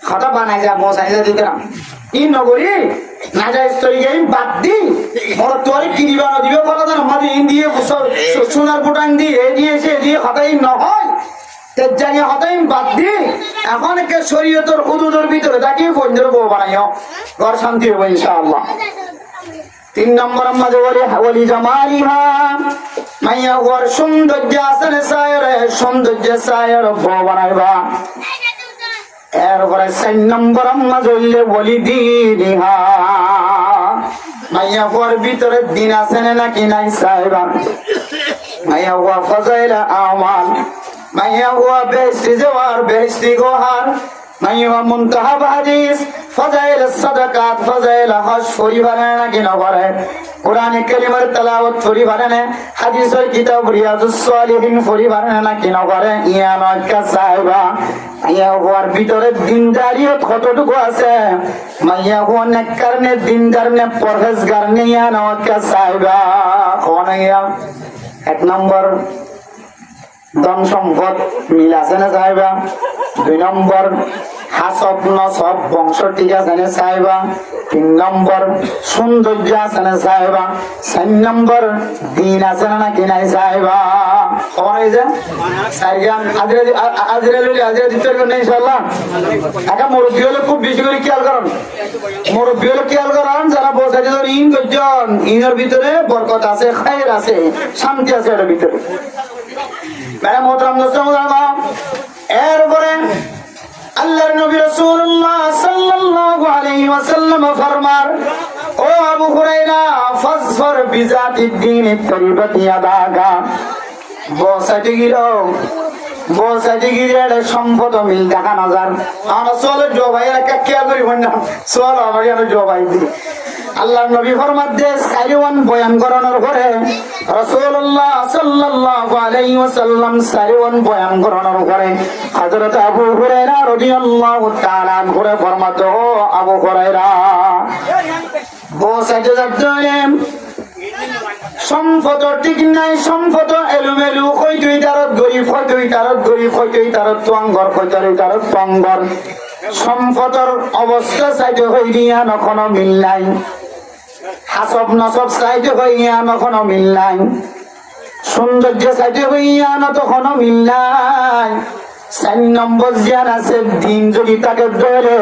কথা বানাই যা বসাই যা দিতে না ই নগরী না যায় স্তরি গাই বাদ দি বড় তোরে কিনিবা না দিবে বলা না আমাদের ইন্ডিয়া সোনার বুটাং দিয়ে দিয়ে সে দিয়ে হতাই নহয় তে জানি হতাই বাদ দি এখন কে শরীয়তের হুদুদের ভিতরে তাকিয়ে বন্ধুর বউ বানাইও ঘর শান্তি হবে ইনশাআল্লাহ। 3 নম্বর আমাদের ওয়ালি জামালিহা মাইয়া ওর সৌন্দর্য আসলে সায়ের সৌন্দর্য সায়ের বউ বানাইবা। এরপরে 4 নম্বর মাঝে বলি দিনিহা মাইয়া হওয়ার ভিতরে দিন আছে নাকি নাই সাহেবা মাইয়া হওয়া ফজাইলা আমাল মাইয়া হওয়া বেহেশতি যাওয়ার বেহেশতি গোহার মাইয়া হওয়া মুনতাহাব হাদিস ফজাইলা সাদাকাত ফজাইলা হজ পরিবারে নাকি না করে কোরআন কারীমের তেলাওয়াত পরিবারে না হাদিসের কিতাব রিয়াজুস সালিহিন পরিবারে নাকি না করে ইয়া নকা সাহেবা মাইয়া হওয়ার ভিতরে দিনদারিয়ত কতটুকু আছে মাইয়া হওয়া নেককার নে দিনদার নে পরহেজগার নে ইয়া নকা সাহেবা কোন ইয়া 1 নম্বর ধন সম্পদ মিল আছে না সাহেবা 2 নম্বর হাসব নসব বংশ ঠিক আছে না সাহেবা 3 নম্বর সৌন্দর্য আছে না সাহেবা 4 নম্বর দিন আছে না নাকি নাই সাহেবা খবর হয়েছে সাইগান আজরা দিতে পারবেন না ইনশাআল্লাহ। একটা মুরব্বী হলে খুব বেশি করে খেয়াল করেন মুরব্বী হলে খেয়াল করেন যারা বসাইতে ধর ইন করছেন ইনের ভিতরে বরকত আছে খায়ের আছে শান্তি আছে এটার ভিতরে ম্যাডাম মোহতরম এরপরে আল্লাহর নবী রাসূলুল্লাহ সাল্লাল্লাহু আলাইহি ওয়াসাল্লাম ফরমান ও আবু হুরায়রা ফাসফর বিজাতিদ দ্বীন তরিবাতি আদাগা বসাইতে গিয়ে সম্পদ মিল দেখা নজর আমার সোয়ালের জবাই একটা খেয়াল করি না সোয়াল আমার জবাই দিই আল্লাহর নবী ফরমাতে সাইওয়ান বয়ান করানোর পরে রাসূলুল্লাহ সাল্লাল্লাহু আলাইহি ওয়াসাল্লাম সাইওয়ান বয়ান করানোর পরে হযরত আবু হুরায়রা রাদিয়াল্লাহু তাআলা আনহু ফরমাতো আবু হুরায়রা বসাইতে যাচ্ছেন সম্পদ ঠিক নাই, সম্পদ এলোমেলু, হয়তোই তারত গরিব, হয়তোই তারত গরিব, হয়তোই তারত টঙ্গর, হয়তোই তারত টঙ্গর। সম্পদর অবস্থা চাইতে হই দিয়া নখনো মিল নাই, হাসব নসব চাইতে হইয়া নখনো মিল নাই, সৌন্দর্য চাইতে হইয়া না তখনো মিল নাই। 4 নম্বর জ্ঞান আছে দিন যদি তাকে ধরে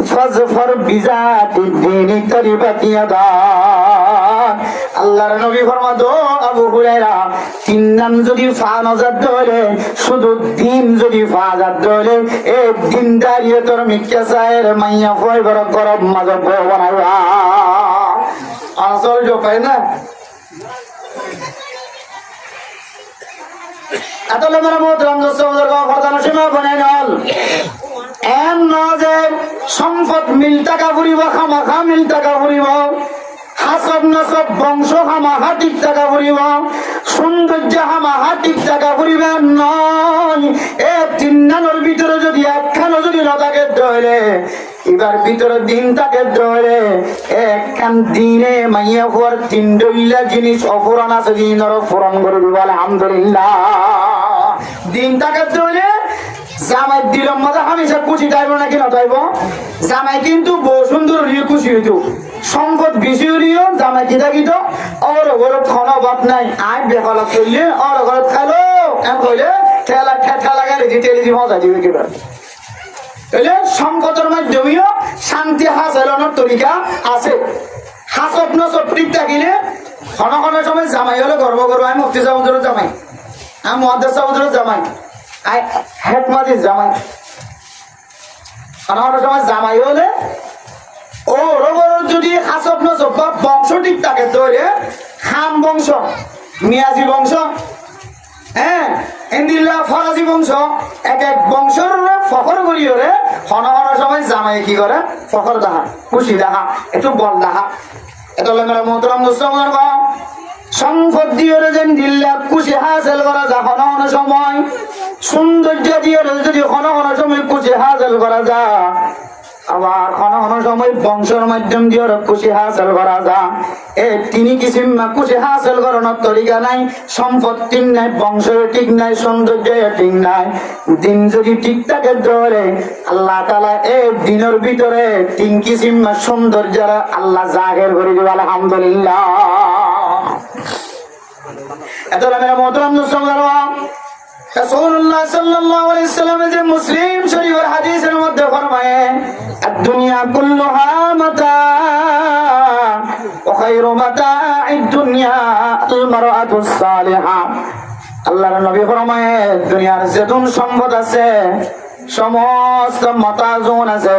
ফজফর বিজাতি দিন তরিবাতিয়া দা। আল্লাহর নবী ফরমাতো আবু হুরায়রা 3 নাম যদি ফা নজার ধরে, শুধু দিন যদি ফা জাত ধরে, এ দিন দাঁড়িয়ে তোর মিক্কা চায়ের মাইয়া ফয় বড় গরব মাঝে বউ বানাইবা। আসল জোপাই না এতলে মেরা মোহতরম দোস্ত বুজুর্গ ফরজানো সীমা বনাই নল এন ন যে সম্পদ মিল টাকা ফুরিব, খামাখা মিল টাকা ফুরিব, হাসব নসব বংশ খামাখা ঠিক টাকা ফুরিব, সৌন্দর্য খামাখা ঠিক টাকা ফুরিবে নয়। এ 3 নানোর ভিতরে যদি একখানো যদি নতাকে ধরে, এবার ভিতরে দিন তাকে ধরে, একখান দিনে মাইয়া হওয়ার 3 দইলা জিনিস অপূরণ আছে, দিনের পূরণ করে দিব আলহামদুলিল্লাহ। দিন তাকে ধরে জামাই দিল মজা হামেশা খুশি তাইব নাকি নতাইব? জামাই কিন্তু বহু সুন্দর হইয়া খুশি হইত, সম্পদ বেশি হইলেও জামাই কি থাকিত ওর ঘরত খানো ভাত নাই, আই বেকাল করলে ওর ঘরত খালো এম কইলে ঠেলা ঠেলা গাড়ি টেলিজি মজা দিবে কিবা। তাহলে সম্পদের মাধ্যমেও শান্তি হাসিলের তরিকা আছে। হাসব নসব ঠিক থাকিলে ক্ষণ সময় জামাই হলে গর্ব করবো, আমি মুফতি সাহুদের জামাই, আমি মুহাদ্দিস সাহুদের জামাই, আই হেডমাদির জামাই। ক্ষণ সময় জামাই হলে ও রোগর যদি হাসব নসব বা বংশ ঠিক থাকে, ধরে খান বংশ, মিয়াজি বংশ, হ্যাঁ ইন্দিল্লা ফরাজি বংশ, এক এক বংশর ফখর করি ওরে ক্ষণ সময় জামাই কি করে ফখর দেখা, খুশি দেখা, একটু বল দেখা। এটা মেরা মোহতরম দোস্ত বুজুর্গ, সম্পদ দিয়ে যেন দিল্লা খুশি হাসিল করা যা ক্ষণ সময়, সৌন্দর্য দিয়ে যদি ক্ষণ সময় খুশি হাসিল করা যা, আবার ক্ষণ সময় বংশের মাধ্যম দিয়ে খুশি হাসিল করা যা। এ 3 কিসিম খুশি হাসিল করানোর তরিকা নাই, সম্পদ ঠিক নাই, বংশ ঠিক নাই, সৌন্দর্য ঠিক নাই। দিন যদি ঠিক থাকে ধরে আল্লাহ তাআলা এই দিনের ভিতরে 3 কিসিম সৌন্দর্য আল্লাহ জাহির করে দিবে আলহামদুলিল্লাহ। এত মেরা মোহতরম দোস্ত বুজুর্গ, রাসূলুল্লাহ সাল্লাল্লাহু আলাইহি ওয়াসাল্লাম যে মুসলিম শরীফের হাদিসের মধ্যে ফরমায়েন, আদ-দুনিয়া কুল্লুহা মাতা ওয়া খায়রু মাতা'আদ দুনিয়া আল-মারআতুস সালিহা। আল্লাহর নবী ফরমায়েন, দুনিয়ার যেতুন সম্পদ আছে, সমস্ত মতাজুন আছে,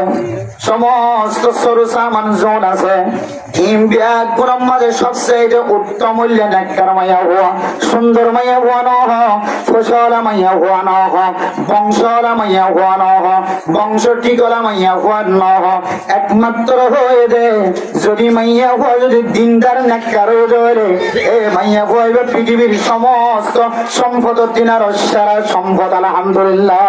সমস্ত সরু সামান জোন আছে, গুণের মাঝে সবচেয়ে উত্তম মূল্য নেককার মাইয়া হওয়া, সুন্দর মাইয়া হওয়া নহ, ফসলা মাইয়া হওয়া নহ, বংশলা মাইয়া হওয়া নহ, বংশ টিকলা মাইয়া হওয়া নহ, একমাত্র হয়ে দে যদি মাইয়া হওয়া যদি দিনদার নেককার হয়ে, এ মাইয়া হইবে পৃথিবীর সমস্ত সম্পদ দিনার সারা সম্পদ আলহামদুলিল্লাহ।